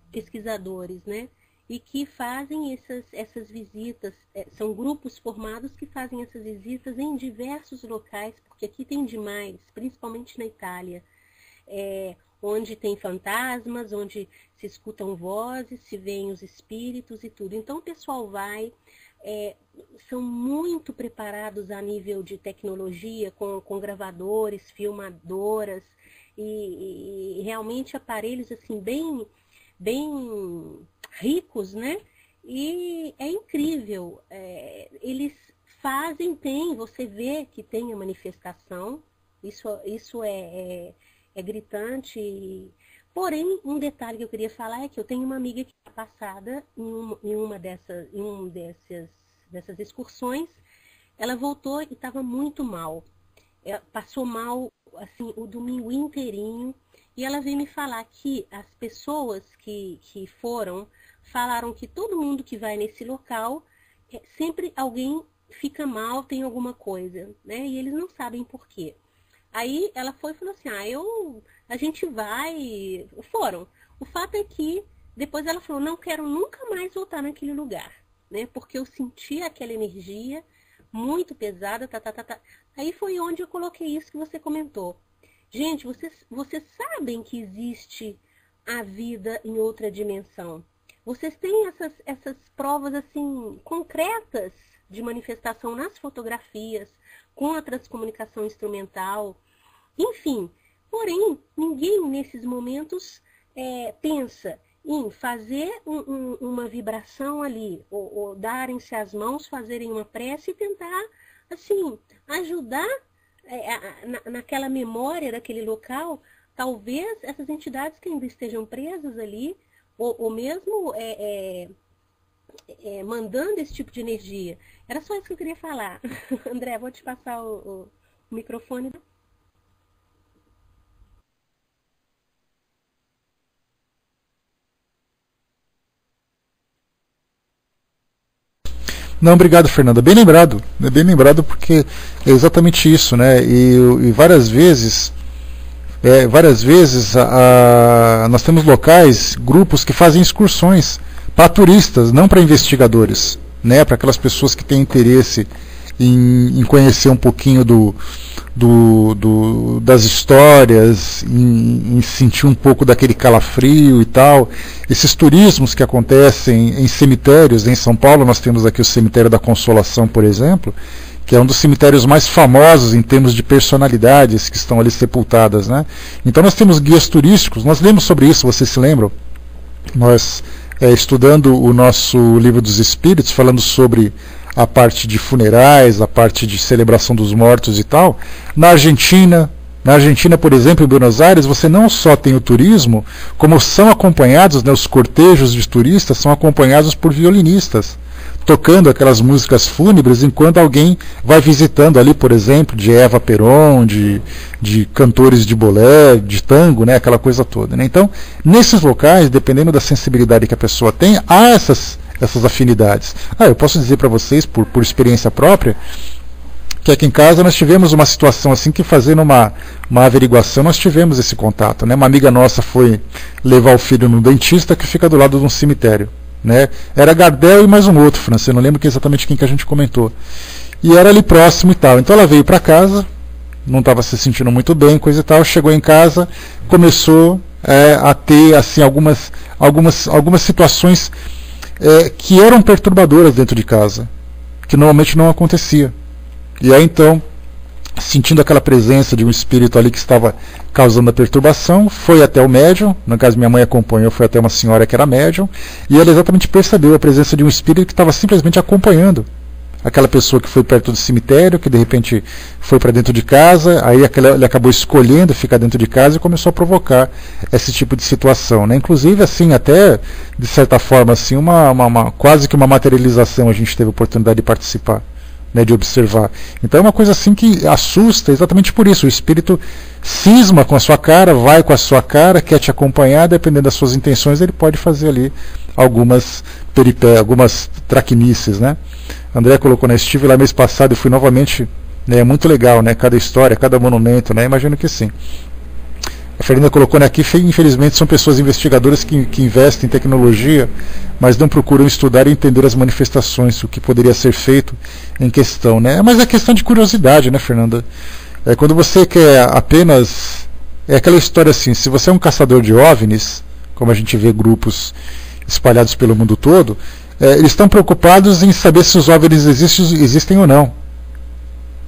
pesquisadores, né? E que fazem essas visitas, são grupos formados que fazem essas visitas em diversos locais, porque aqui tem demais, principalmente na Itália, onde tem fantasmas, onde se escutam vozes, se veem os espíritos e tudo. Então o pessoal vai, são muito preparados a nível de tecnologia, com gravadores, filmadoras, e realmente aparelhos assim bem ricos, né? E é incrível, eles fazem, você vê que tem a manifestação, isso é gritante. Porém, um detalhe que eu queria falar é que eu tenho uma amiga que está passada em uma dessas excursões, ela voltou e estava muito mal, passou mal assim o domingo inteirinho. E ela veio me falar que as pessoas que foram falaram que todo mundo que vai nesse local, sempre alguém fica mal, tem alguma coisa, né? E eles não sabem por quê. Aí ela foi e falou assim, a gente vai, foram. O fato é que depois ela falou, não quero nunca mais voltar naquele lugar, né? Porque eu senti aquela energia muito pesada, Aí foi onde eu coloquei isso que você comentou. Gente, vocês sabem que existe a vida em outra dimensão. Vocês têm essas provas assim concretas de manifestação nas fotografias, com a transcomunicação instrumental, enfim. Porém, ninguém nesses momentos pensa em fazer uma vibração ali, ou darem-se as mãos, fazerem uma prece e tentar, assim, ajudar naquela memória daquele local, talvez essas entidades que ainda estejam presas ali, ou mesmo mandando esse tipo de energia. Era só isso que eu queria falar. André, vou te passar o microfone. Não, obrigado, Fernanda. Bem lembrado, né? Bem lembrado, porque é exatamente isso, né? E várias vezes, nós temos locais, grupos que fazem excursões para turistas, não para investigadores, né? Para aquelas pessoas que têm interesse em conhecer um pouquinho das histórias, em sentir um pouco daquele calafrio e tal. Esses turismos que acontecem em cemitérios, em São Paulo nós temos aqui o Cemitério da Consolação, por exemplo, que é um dos cemitérios mais famosos em termos de personalidades que estão ali sepultadas, né? Então nós temos guias turísticos, nós lemos sobre isso, vocês se lembram? Nós, estudando o nosso Livro dos Espíritos, falando sobre a parte de funerais, a parte de celebração dos mortos e tal. Na Argentina, por exemplo, em Buenos Aires, você não só tem o turismo, como são acompanhados, né, os cortejos de turistas são acompanhados por violinistas, tocando aquelas músicas fúnebres enquanto alguém vai visitando ali, por exemplo, de Eva Perón, de cantores de bolé, de tango, né, aquela coisa toda, né? Então, nesses locais, dependendo da sensibilidade que a pessoa tem, há essas afinidades. Eu posso dizer para vocês, por experiência própria, que aqui em casa nós tivemos uma situação assim que, fazendo uma averiguação, nós tivemos esse contato, né? Uma amiga nossa foi levar o filho no dentista que fica do lado de um cemitério, né? Era Gardel e mais um outro, França, eu não lembro exatamente quem que a gente comentou. E era ali próximo e tal. Então ela veio para casa, não estava se sentindo muito bem, coisa e tal, chegou em casa, começou a ter assim algumas situações que eram perturbadoras dentro de casa, que normalmente não acontecia. E aí então, sentindo aquela presença de um espírito ali que estava causando a perturbação, foi até o médium, no caso minha mãe acompanhou, foi até uma senhora que era médium, e ela exatamente percebeu a presença de um espírito que estava simplesmente acompanhando aquela pessoa que foi perto do cemitério, que de repente foi para dentro de casa, aí ele acabou escolhendo ficar dentro de casa e começou a provocar esse tipo de situação, né? Inclusive, assim, até de certa forma, assim, quase que uma materialização a gente teve a oportunidade de participar, né, de observar. Então é uma coisa assim que assusta exatamente por isso. O espírito cisma com a sua cara, vai com a sua cara, quer te acompanhar, dependendo das suas intenções, ele pode fazer ali algumas algumas traquinices, né? André colocou, né, estive lá mês passado e fui novamente, né, é muito legal, né, cada história, cada monumento, né, imagino que sim. A Fernanda colocou, né, aqui, infelizmente são pessoas investigadoras que investem em tecnologia, mas não procuram estudar e entender as manifestações, o que poderia ser feito em questão, né? Mas é questão de curiosidade, né, Fernanda? Quando você quer apenas... É aquela história assim, se você é um caçador de OVNIs, como a gente vê grupos espalhados pelo mundo todo, eles estão preocupados em saber se os OVNIs existem ou não,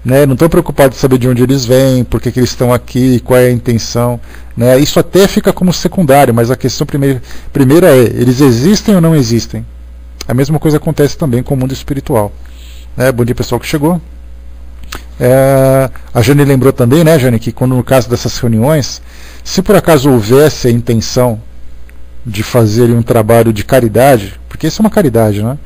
né? Não estão preocupados em saber de onde eles vêm, por que eles estão aqui, qual é a intenção, né? Isso até fica como secundário, mas a questão primeira é, eles existem ou não existem? A mesma coisa acontece também com o mundo espiritual, né? Bom dia, pessoal que chegou. A Jane lembrou também, né, Jane, que quando no caso dessas reuniões, se por acaso houvesse a intenção de fazer um trabalho de caridade, porque isso é uma caridade, né?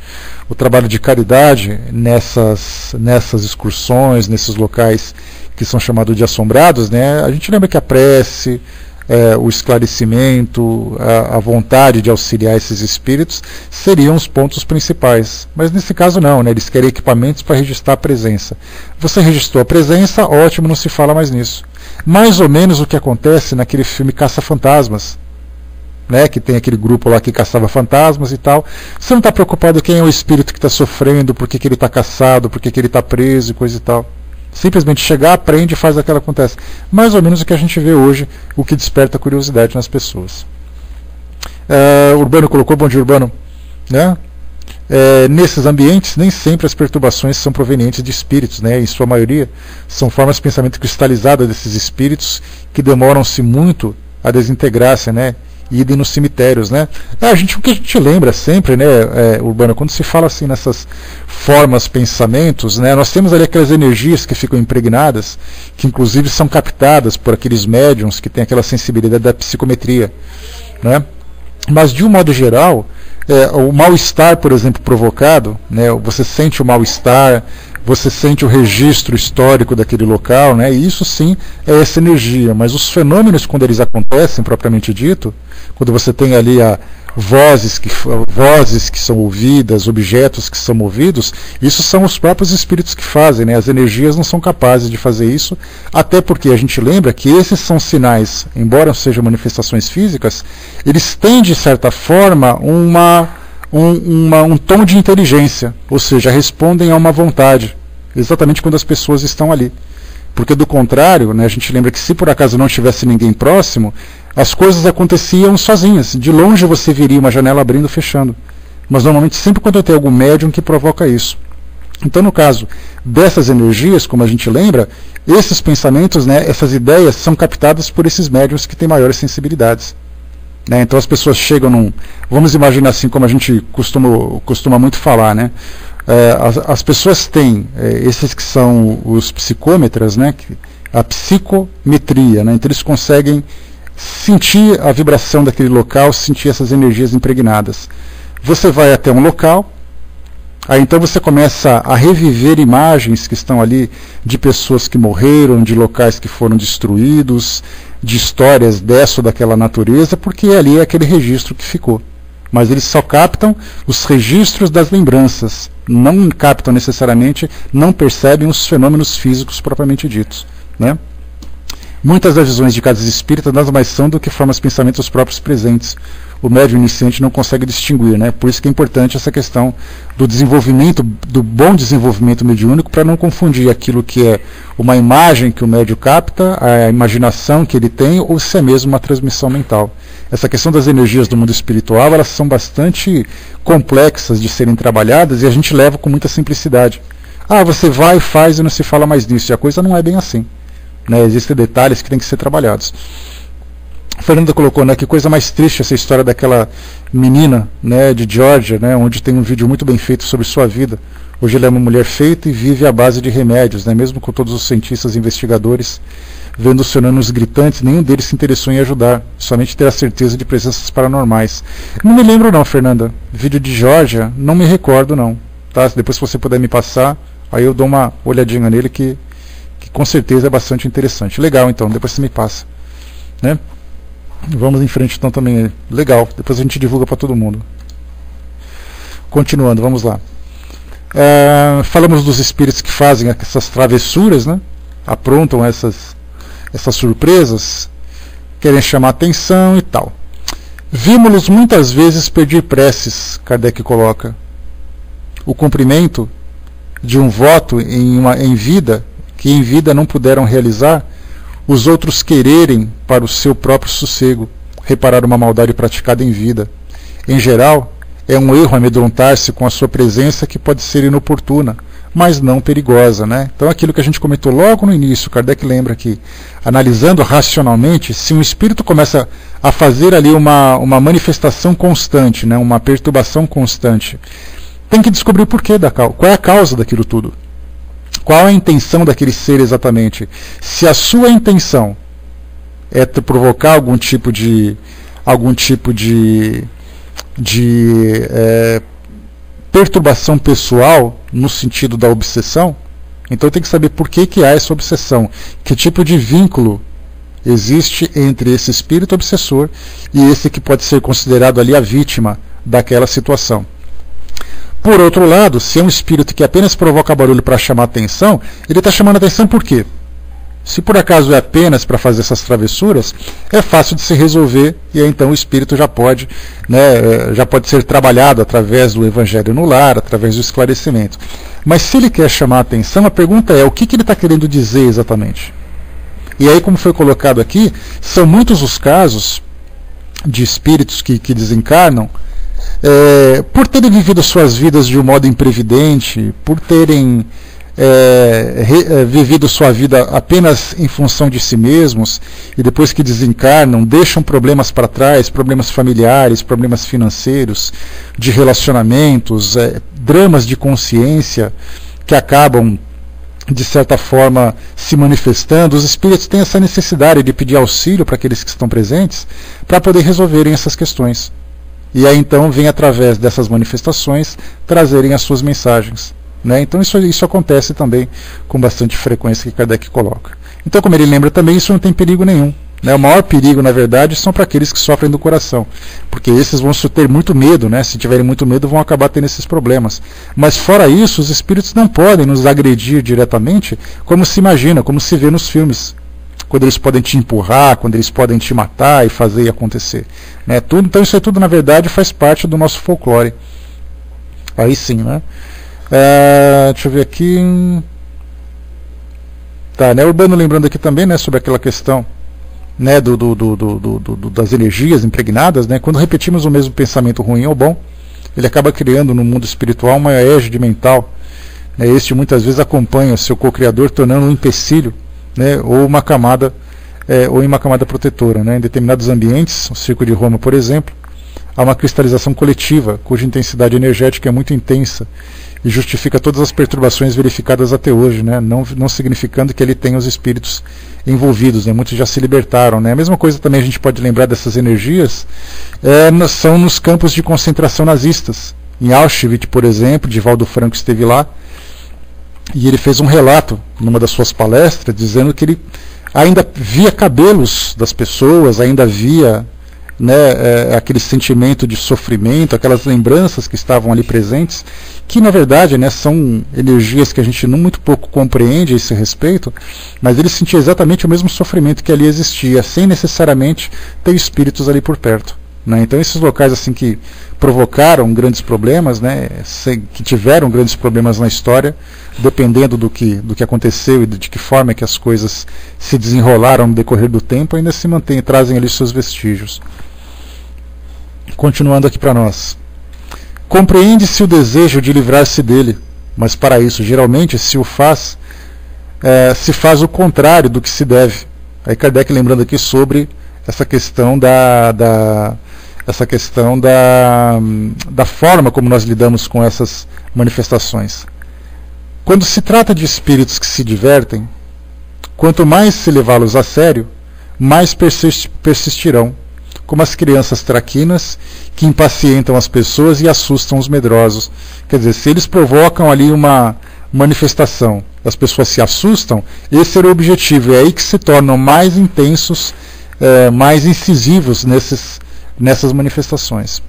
O trabalho de caridade nessas excursões, nesses locais que são chamados de assombrados, né? A gente lembra que a prece, o esclarecimento, a vontade de auxiliar esses espíritos seriam os pontos principais. Mas nesse caso não, né? Eles querem equipamentos para registrar a presença. Você registrou a presença, ótimo, não se fala mais nisso. Mais ou menos o que acontece naquele filme Caça-Fantasmas, né, que tem aquele grupo lá que caçava fantasmas e tal. Você não está preocupado quem é o espírito que está sofrendo, por que ele está caçado, por que ele está preso e coisa e tal. Simplesmente chegar, aprende e faz aquilo que acontece. Mais ou menos o que a gente vê hoje, o que desperta curiosidade nas pessoas. Urbano colocou, bom dia, Urbano. Né? Nesses ambientes, nem sempre as perturbações são provenientes de espíritos, né? Em sua maioria, são formas de pensamento cristalizadas desses espíritos que demoram-se muito a desintegrar-se, né? E idem nos cemitérios, né? O que a gente lembra sempre, né, Urbano, quando se fala assim nessas formas, pensamentos, né, nós temos ali aquelas energias que ficam impregnadas, que inclusive são captadas por aqueles médiums que têm aquela sensibilidade da psicometria, né? Mas, de um modo geral, o mal-estar, por exemplo, provocado, né, você sente o mal-estar, você sente o registro histórico daquele local, né, e isso sim é essa energia. Mas os fenômenos, quando eles acontecem, propriamente dito, quando você tem ali vozes que são ouvidas, objetos que são movidos, isso são os próprios espíritos que fazem, né? As energias não são capazes de fazer isso, até porque a gente lembra que esses são sinais, embora sejam manifestações físicas, eles têm de certa forma um tom de inteligência, ou seja, respondem a uma vontade, exatamente quando as pessoas estão ali. Porque do contrário, né, a gente lembra que se por acaso não tivesse ninguém próximo, as coisas aconteciam sozinhas. De longe você viria uma janela abrindo e fechando. Mas normalmente sempre quando tem algum médium que provoca isso. Então no caso dessas energias, como a gente lembra, esses pensamentos, né, essas ideias são captadas por esses médiums que têm maiores sensibilidades. Né, então as pessoas chegam vamos imaginar assim como a gente costuma muito falar, né? As pessoas têm esses que são os psicômetras, né, a psicometria, né, então eles conseguem sentir a vibração daquele local, sentir essas energias impregnadas. Você vai até um local, aí então você começa a reviver imagens que estão ali de pessoas que morreram, de locais que foram destruídos, de histórias dessa ou daquela natureza, porque ali é aquele registro que ficou. Mas eles só captam os registros das lembranças, não captam necessariamente, não percebem os fenômenos físicos propriamente ditos, né? Muitas das visões de casas espíritas nada mais são do que formas de pensamento dos próprios presentes. O médium iniciante não consegue distinguir, né? Por isso que é importante essa questão do desenvolvimento, do bom desenvolvimento mediúnico, para não confundir aquilo que é uma imagem que o médium capta, a imaginação que ele tem, ou se é mesmo uma transmissão mental. Essa questão das energias do mundo espiritual, elas são bastante complexas de serem trabalhadas e a gente leva com muita simplicidade. Você vai e faz e não se fala mais disso. E a coisa não é bem assim. Né, existem detalhes que têm que ser trabalhados. A Fernanda colocou, né, que coisa mais triste essa história daquela menina, né, de Geórgia, né, onde tem um vídeo muito bem feito sobre sua vida. Hoje ela é uma mulher feita e vive à base de remédios, né, mesmo com todos os cientistas e investigadores vendo os fenômenos gritantes, nenhum deles se interessou em ajudar, somente ter a certeza de presenças paranormais. Não me lembro não, Fernanda. Vídeo de Geórgia, não me recordo não. Tá? Depois se você puder me passar, aí eu dou uma olhadinha nele que com certeza é bastante interessante. Legal, então, depois você me passa. Né? Vamos em frente, então, também. Legal, depois a gente divulga para todo mundo. Continuando, vamos lá. Falamos dos espíritos que fazem essas travessuras, né? Aprontam essas surpresas, querem chamar atenção e tal. Vimos-los muitas vezes pedir preces, Kardec coloca. O cumprimento de um voto em vida, que em vida não puderam realizar, os outros quererem para o seu próprio sossego, reparar uma maldade praticada em vida. Em geral, é um erro amedrontar-se com a sua presença que pode ser inoportuna, mas não perigosa, né? Então aquilo que a gente comentou logo no início, Kardec lembra que, analisando racionalmente, se um espírito começa a fazer ali uma manifestação constante, né, uma perturbação constante, tem que descobrir o porquê qual é a causa daquilo tudo. Qual a intenção daquele ser exatamente? Se a sua intenção é provocar algum tipo de perturbação pessoal no sentido da obsessão, então tem que saber por que há essa obsessão, que tipo de vínculo existe entre esse espírito obsessor e esse que pode ser considerado ali a vítima daquela situação. Por outro lado, se é um espírito que apenas provoca barulho para chamar atenção, ele está chamando atenção por quê? Se por acaso é apenas para fazer essas travessuras, é fácil de se resolver e aí então o espírito já pode ser trabalhado através do evangelho no lar, através do esclarecimento. Mas se ele quer chamar atenção, a pergunta é o que ele está querendo dizer exatamente? E aí, como foi colocado aqui, são muitos os casos de espíritos que desencarnam por terem vivido suas vidas de um modo imprevidente, por terem vivido sua vida apenas em função de si mesmos, e depois que desencarnam, deixam problemas para trás, problemas familiares, problemas financeiros, de relacionamentos, dramas de consciência, que acabam, de certa forma, se manifestando. Os espíritos têm essa necessidade de pedir auxílio para aqueles que estão presentes, para poder resolverem essas questões. E aí então vem através dessas manifestações trazerem as suas mensagens, né? Então isso acontece também com bastante frequência que Kardec coloca. Então, como ele lembra também, isso não tem perigo nenhum, né? O maior perigo, na verdade, são para aqueles que sofrem do coração, porque esses vão ter muito medo, né? Se tiverem muito medo, vão acabar tendo esses problemas. Mas fora isso, os espíritos não podem nos agredir diretamente, como se imagina, como se vê nos filmes, quando eles podem te empurrar, quando eles podem te matar e fazer e acontecer, né? Então isso aí tudo, na verdade, faz parte do nosso folclore. Aí sim, né? Deixa eu ver aqui. Tá, né? Urbano lembrando aqui também, né, sobre aquela questão, né, das energias impregnadas, né? Quando repetimos o mesmo pensamento ruim ou bom, ele acaba criando no mundo espiritual uma égide mental, né? Este muitas vezes acompanha o seu co-criador, tornando um empecilho, né, ou uma camada protetora, né? Em determinados ambientes, o Circo de Roma, por exemplo, há uma cristalização coletiva cuja intensidade energética é muito intensa e justifica todas as perturbações verificadas até hoje, né? Não significando que ele tenha os espíritos envolvidos, né? Muitos já se libertaram, né? A mesma coisa também a gente pode lembrar dessas energias são nos campos de concentração nazistas. Em Auschwitz, por exemplo, Divaldo Franco esteve lá, e ele fez um relato numa das suas palestras dizendo que ele ainda via cabelos das pessoas, ainda via, né, aquele sentimento de sofrimento, aquelas lembranças que estavam ali presentes, que na verdade, né, são energias que a gente muito pouco compreende a esse respeito, mas ele sentia exatamente o mesmo sofrimento que ali existia, sem necessariamente ter espíritos ali por perto, né? Então esses locais assim que provocaram grandes problemas, né, que tiveram grandes problemas na história, dependendo do que aconteceu e de que forma que as coisas se desenrolaram no decorrer do tempo, ainda se mantêm, trazem ali seus vestígios. Continuando aqui para nós. Compreende-se o desejo de livrar-se dele, mas para isso, geralmente, se faz o contrário do que se deve. Aí Kardec lembrando aqui sobre essa questão da forma como nós lidamos com essas manifestações. Quando se trata de espíritos que se divertem, quanto mais se levá-los a sério, mais persistirão, como as crianças traquinas que impacientam as pessoas e assustam os medrosos. Quer dizer, se eles provocam ali uma manifestação, as pessoas se assustam, esse era o objetivo, é aí que se tornam mais intensos, mais incisivos nessas manifestações.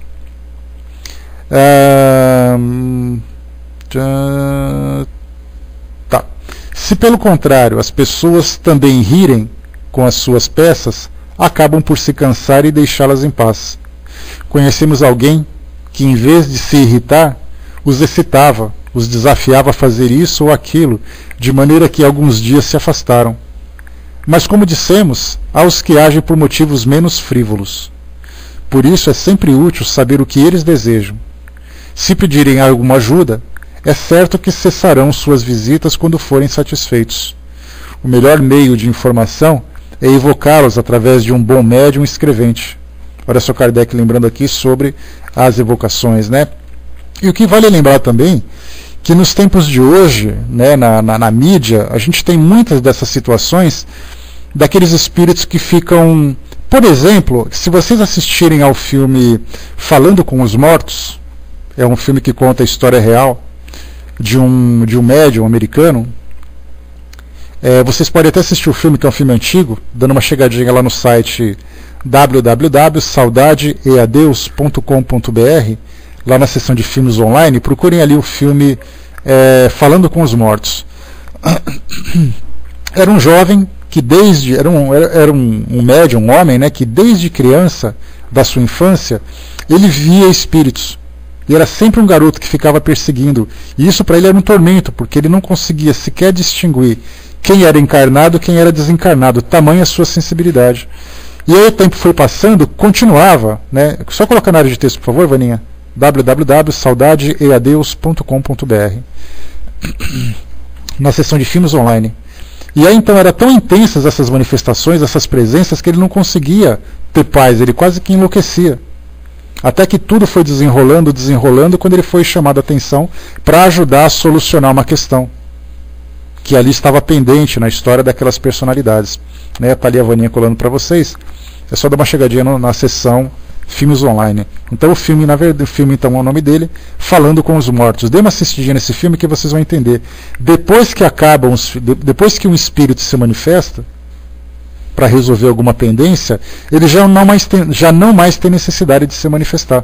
Tá. Se pelo contrário as pessoas também rirem com as suas peças, acabam por se cansar e deixá-las em paz. Conhecemos alguém que, em vez de se irritar, os excitava, os desafiava a fazer isso ou aquilo, de maneira que alguns dias se afastaram. Mas, como dissemos, há os que agem por motivos menos frívolos. Por isso é sempre útil saber o que eles desejam. Se pedirem alguma ajuda, é certo que cessarão suas visitas quando forem satisfeitos. O melhor meio de informação é evocá-los através de um bom médium escrevente. Olha só Kardec lembrando aqui sobre as evocações, né? E o que vale lembrar também, que nos tempos de hoje, né, na mídia, a gente tem muitas dessas situações daqueles espíritos que ficam... Por exemplo, se vocês assistirem ao filme Falando com os Mortos, é um filme que conta a história real de um médium americano. Vocês podem até assistir o filme, que é um filme antigo, dando uma chegadinha lá no site www.saudadeadeus.com.br, lá na seção de filmes online, procurem ali o filme Falando com os Mortos. Era um jovem que era um médium, um homem, né, que desde criança, da sua infância, ele via espíritos. E era sempre um garoto que ficava perseguindo. E isso para ele era um tormento, porque ele não conseguia sequer distinguir quem era encarnado e quem era desencarnado, tamanha a sua sensibilidade. E aí o tempo foi passando, continuava, né? Só colocar na área de texto, por favor, Vaninha. www.saudadeadeus.com.br, na seção de filmes online. E aí então eram tão intensas essas manifestações, essas presenças, que ele não conseguia ter paz, ele quase que enlouquecia. Até que tudo foi desenrolando, quando ele foi chamado a atenção para ajudar a solucionar uma questão que ali estava pendente na história daquelas personalidades. Está ali a Vaninha colando para vocês. É só dar uma chegadinha na seção filmes online. Então o filme, na verdade, o filme então é o nome dele, Falando com os Mortos. Dê uma assistidinha nesse filme que vocês vão entender. Depois que um espírito se manifesta para resolver alguma pendência, ele já não mais tem necessidade de se manifestar.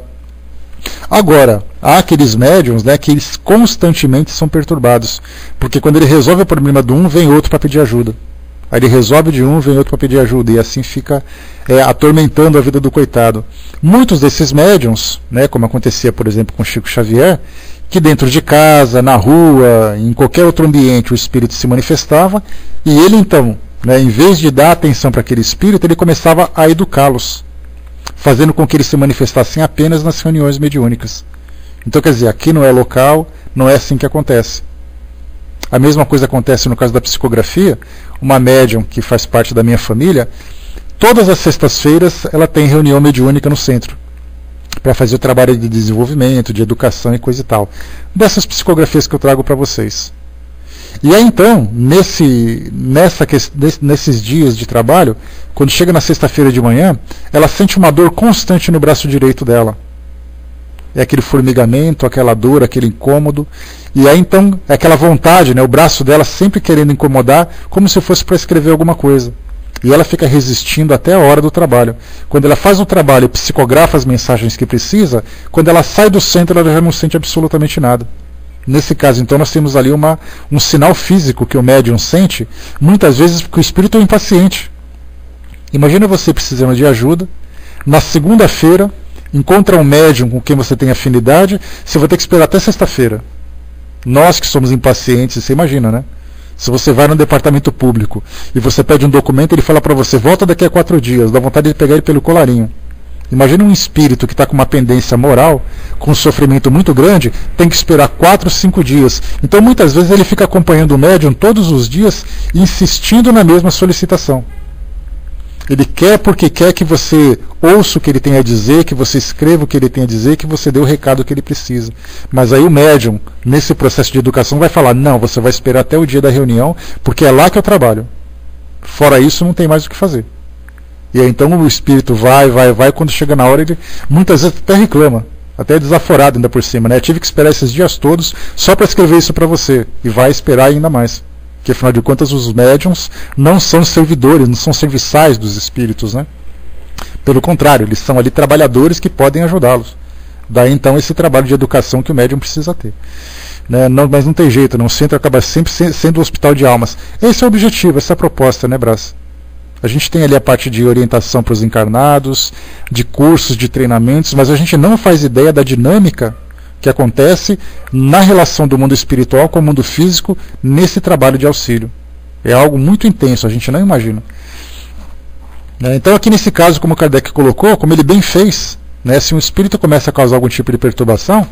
Agora, há aqueles médiums, né, que eles constantemente são perturbados, porque quando ele resolve o problema de um, vem outro para pedir ajuda. Aí ele resolve de um, vem outro para pedir ajuda, e assim fica atormentando a vida do coitado. Muitos desses médiums, né, como acontecia, por exemplo, com Chico Xavier, que dentro de casa, na rua, em qualquer outro ambiente, o espírito se manifestava, e ele então, né, em vez de dar atenção para aquele espírito, ele começava a educá-los, fazendo com que eles se manifestassem apenas nas reuniões mediúnicas. Então, quer dizer, aqui não é local, não é assim que acontece. A mesma coisa acontece no caso da psicografia. Uma médium que faz parte da minha família, todas as sextas-feiras ela tem reunião mediúnica no centro, para fazer o trabalho de desenvolvimento, de educação e coisa e tal. Dessas psicografias que eu trago para vocês. E aí então, nesses dias de trabalho, quando chega na sexta-feira de manhã, ela sente uma dor constante no braço direito dela. É aquele formigamento, aquela dor, aquele incômodo. E aí então, é aquela vontade, né, o braço dela sempre querendo incomodar, como se fosse para escrever alguma coisa. E ela fica resistindo até a hora do trabalho. Quando ela faz o trabalho e psicografa as mensagens que precisa, quando ela sai do centro, ela já não sente absolutamente nada. Nesse caso, então, nós temos ali um sinal físico que o médium sente, muitas vezes porque o espírito é impaciente. Imagina você precisando de ajuda, na segunda-feira, encontra um médium com quem você tem afinidade, você vai ter que esperar até sexta-feira. Nós que somos impacientes, você imagina, né? Se você vai no departamento público e você pede um documento, ele fala para você, volta daqui a 4 dias, dá vontade de pegar ele pelo colarinho. Imagina um espírito que está com uma pendência moral, com um sofrimento muito grande, tem que esperar 4, 5 dias. Então muitas vezes ele fica acompanhando o médium todos os dias, insistindo na mesma solicitação. Ele quer porque quer que você ouça o que ele tem a dizer, que você escreva o que ele tem a dizer, que você dê o recado que ele precisa. Mas aí o médium, nesse processo de educação, vai falar, não, você vai esperar até o dia da reunião, porque é lá que eu trabalho. Fora isso, não tem mais o que fazer. E aí então o espírito vai, quando chega na hora ele muitas vezes até reclama, até desaforado ainda por cima, né? Tive que esperar esses dias todos só para escrever isso para você, e vai esperar ainda mais. Porque afinal de contas os médiums não são servidores, não são serviçais dos espíritos, né? Pelo contrário, eles são ali trabalhadores que podem ajudá-los. Daí então esse trabalho de educação que o médium precisa ter. Né? Não, mas não tem jeito, não, o centro acaba sempre sendo um hospital de almas. Esse é o objetivo, essa é a proposta, né, Brás? A gente tem ali a parte de orientação para os encarnados, de cursos, de treinamentos, mas a gente não faz ideia da dinâmica que acontece na relação do mundo espiritual com o mundo físico nesse trabalho de auxílio. É algo muito intenso, a gente não imagina. Então aqui nesse caso, como o Kardec colocou, como ele bem fez, né, se um espírito começa a causar algum tipo de perturbação,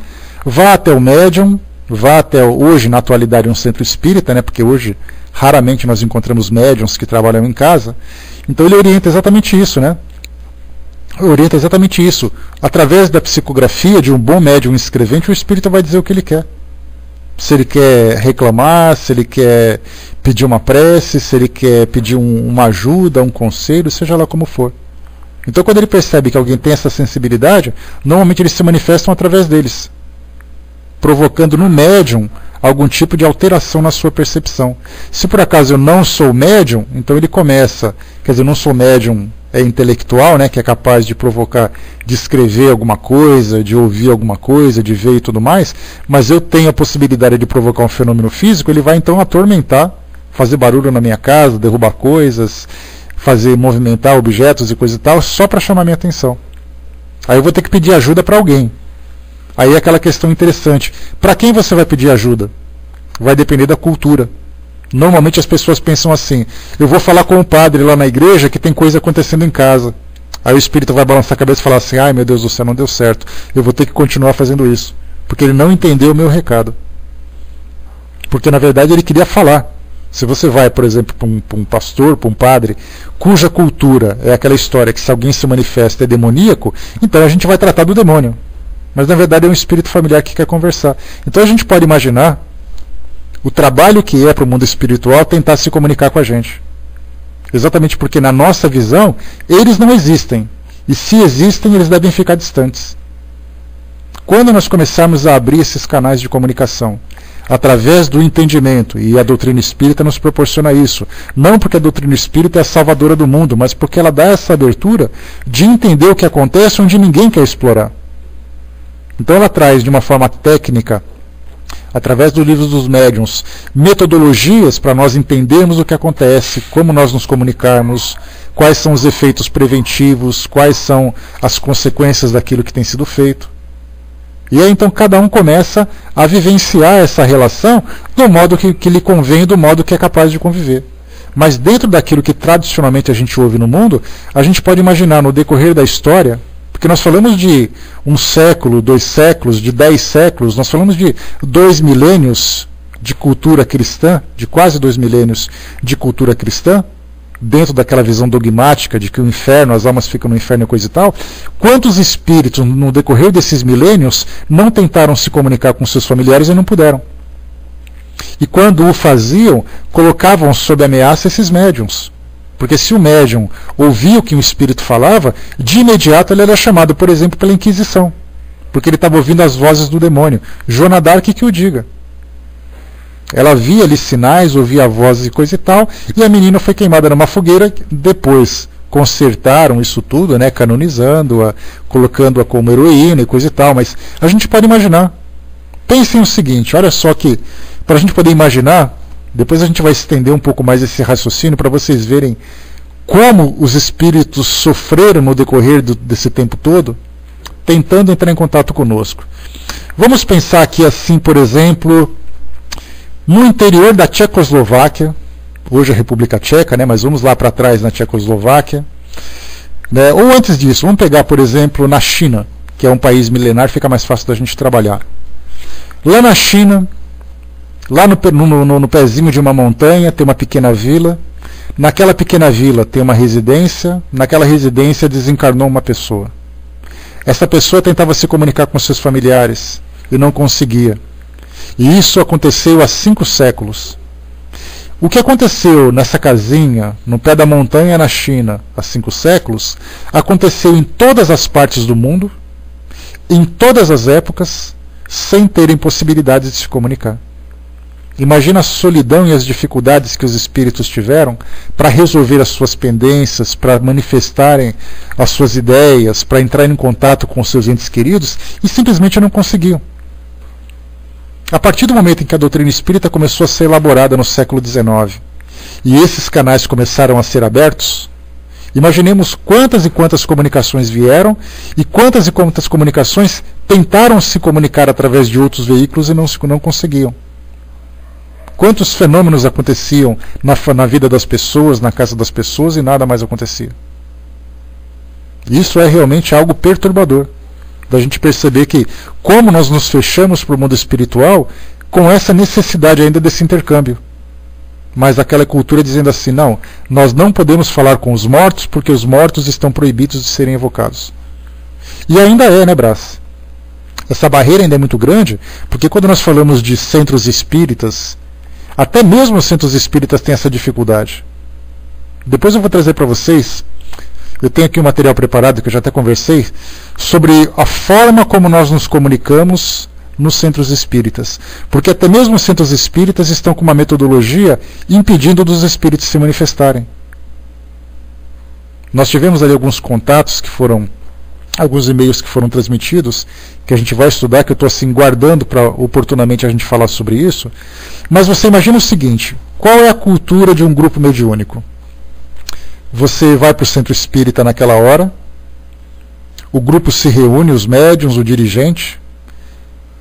vá até o médium, vá até hoje, na atualidade, um centro espírita, né, porque hoje raramente nós encontramos médiums que trabalham em casa. Então ele orienta exatamente isso, né? Orienta exatamente isso. Através da psicografia de um bom médium escrevente, o espírito vai dizer o que ele quer. Se ele quer reclamar, se ele quer pedir uma prece, se ele quer pedir uma ajuda, um conselho, seja lá como for. Então quando ele percebe que alguém tem essa sensibilidade, normalmente eles se manifestam através deles, provocando no médium algum tipo de alteração na sua percepção. Se por acaso eu não sou médium, então ele começa, quer dizer, eu não sou médium intelectual, né, que é capaz de provocar, de escrever alguma coisa, de ouvir alguma coisa, de ver e tudo mais, mas eu tenho a possibilidade de provocar um fenômeno físico, ele vai então atormentar, fazer barulho na minha casa, derrubar coisas, fazer movimentar objetos e coisa e tal, só para chamar minha atenção. Aí eu vou ter que pedir ajuda para alguém. Aí é aquela questão interessante. Para quem você vai pedir ajuda? Vai depender da cultura. Normalmente as pessoas pensam assim, eu vou falar com o padre lá na igreja que tem coisa acontecendo em casa. Aí o espírito vai balançar a cabeça e falar assim, ai meu Deus do céu, não deu certo. Eu vou ter que continuar fazendo isso. Porque ele não entendeu o meu recado. Porque na verdade ele queria falar. Se você vai, por exemplo, para um pastor, para um padre, cuja cultura é aquela história que se alguém se manifesta é demoníaco, então a gente vai tratar do demônio. Mas na verdade é um espírito familiar que quer conversar. Então a gente pode imaginar o trabalho que é para o mundo espiritual tentar se comunicar com a gente. Exatamente porque na nossa visão eles não existem. E se existem, eles devem ficar distantes. Quando nós começarmos a abrir esses canais de comunicação, através do entendimento, e a doutrina espírita nos proporciona isso, não porque a doutrina espírita é a salvadora do mundo, mas porque ela dá essa abertura de entender o que acontece onde ninguém quer explorar. Então ela traz de uma forma técnica, através dos livros dos médiuns, metodologias para nós entendermos o que acontece, como nós nos comunicarmos, quais são os efeitos preventivos, quais são as consequências daquilo que tem sido feito. E aí então cada um começa a vivenciar essa relação do modo que lhe convém, do modo que é capaz de conviver. Mas dentro daquilo que tradicionalmente a gente ouve no mundo, a gente pode imaginar no decorrer da história, porque nós falamos de 1 século, 2 séculos, de 10 séculos, nós falamos de 2 milênios de cultura cristã, de quase 2 milênios de cultura cristã, dentro daquela visão dogmática de que o inferno, as almas ficam no inferno e coisa e tal. Quantos espíritos no decorrer desses milênios não tentaram se comunicar com seus familiares e não puderam? E quando o faziam, colocavam sob ameaça esses médiuns. Porque se o médium ouvia o que o espírito falava, de imediato ele era chamado, por exemplo, pela Inquisição. Porque ele estava ouvindo as vozes do demônio. Joana d'Arc que o diga. Ela via ali sinais, ouvia vozes e coisa e tal, e a menina foi queimada numa fogueira. Depois consertaram isso tudo, né, canonizando-a, colocando-a como heroína e coisa e tal. Mas a gente pode imaginar. Pensem o seguinte, olha só que, para a gente poder imaginar, depois a gente vai estender um pouco mais esse raciocínio para vocês verem como os espíritos sofreram no decorrer desse tempo todo, tentando entrar em contato conosco. Vamos pensar aqui assim, por exemplo, no interior da Tchecoslováquia, hoje a República Tcheca, né, mas vamos lá para trás na Tchecoslováquia, né, ou antes disso, vamos pegar, por exemplo, na China, que é um país milenar, fica mais fácil da gente trabalhar. Lá na China, lá no pezinho de uma montanha, tem uma pequena vila. Naquela pequena vila tem uma residência. Naquela residência desencarnou uma pessoa. Essa pessoa tentava se comunicar com seus familiares e não conseguia. E isso aconteceu há 5 séculos. O que aconteceu nessa casinha, no pé da montanha na China, há 5 séculos, aconteceu em todas as partes do mundo, em todas as épocas, sem terem possibilidades de se comunicar. Imagina a solidão e as dificuldades que os espíritos tiveram para resolver as suas pendências, para manifestarem as suas ideias, para entrar em contato com seus entes queridos, e simplesmente não conseguiam. A partir do momento em que a doutrina espírita começou a ser elaborada no século XIX, e esses canais começaram a ser abertos, imaginemos quantas e quantas comunicações vieram, e quantas comunicações tentaram se comunicar através de outros veículos e não conseguiam. Quantos fenômenos aconteciam na vida das pessoas, na casa das pessoas, e nada mais acontecia. Isso é realmente algo perturbador, da gente perceber que como nós nos fechamos para o mundo espiritual com essa necessidade ainda desse intercâmbio. Mas aquela cultura dizendo assim, não, nós não podemos falar com os mortos porque os mortos estão proibidos de serem evocados. E ainda é, né, Brás? Essa barreira ainda é muito grande, porque quando nós falamos de centros espíritas, até mesmo os centros espíritas têm essa dificuldade. Depois eu vou trazer para vocês, eu tenho aqui um material preparado que eu já até conversei, sobre a forma como nós nos comunicamos nos centros espíritas. Porque até mesmo os centros espíritas estão com uma metodologia impedindo dos espíritos se manifestarem. Nós tivemos ali alguns contatos que foram, alguns e-mails que foram transmitidos, que a gente vai estudar, que eu estou assim guardando para oportunamente a gente falar sobre isso. Mas você imagina o seguinte, qual é a cultura de um grupo mediúnico? Você vai para o centro espírita naquela hora, o grupo se reúne, os médiuns, o dirigente,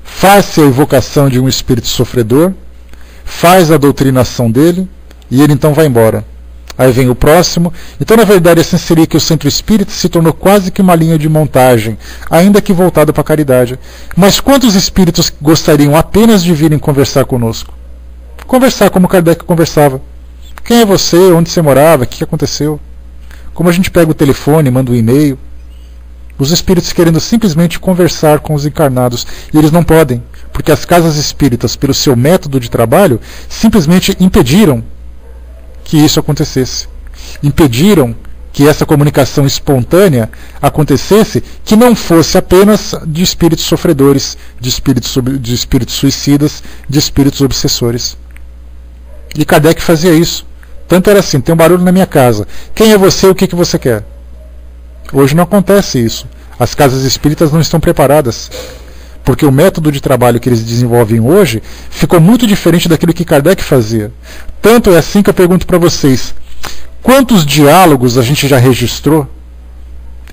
faz a evocação de um espírito sofredor, faz a doutrinação dele, e ele então vai embora. Aí vem o próximo. Então, na verdade, assim seria que o centro espírita se tornou quase que uma linha de montagem, ainda que voltado para a caridade. Mas quantos espíritos gostariam apenas de virem conversar conosco? Conversar como Kardec conversava. Quem é você? Onde você morava? O que aconteceu? Como a gente pega o telefone, manda um e-mail. Os espíritos querendo simplesmente conversar com os encarnados. E eles não podem, porque as casas espíritas, pelo seu método de trabalho, simplesmente impediram que isso acontecesse. Impediram que essa comunicação espontânea acontecesse, que não fosse apenas de espíritos sofredores, de espíritos suicidas, de espíritos obsessores. E Kardec fazia isso. Tanto era assim, tem um barulho na minha casa. Quem é você e o que você quer? Hoje não acontece isso. As casas espíritas não estão preparadas. Porque o método de trabalho que eles desenvolvem hoje ficou muito diferente daquilo que Kardec fazia. Tanto é assim que eu pergunto para vocês, quantos diálogos a gente já registrou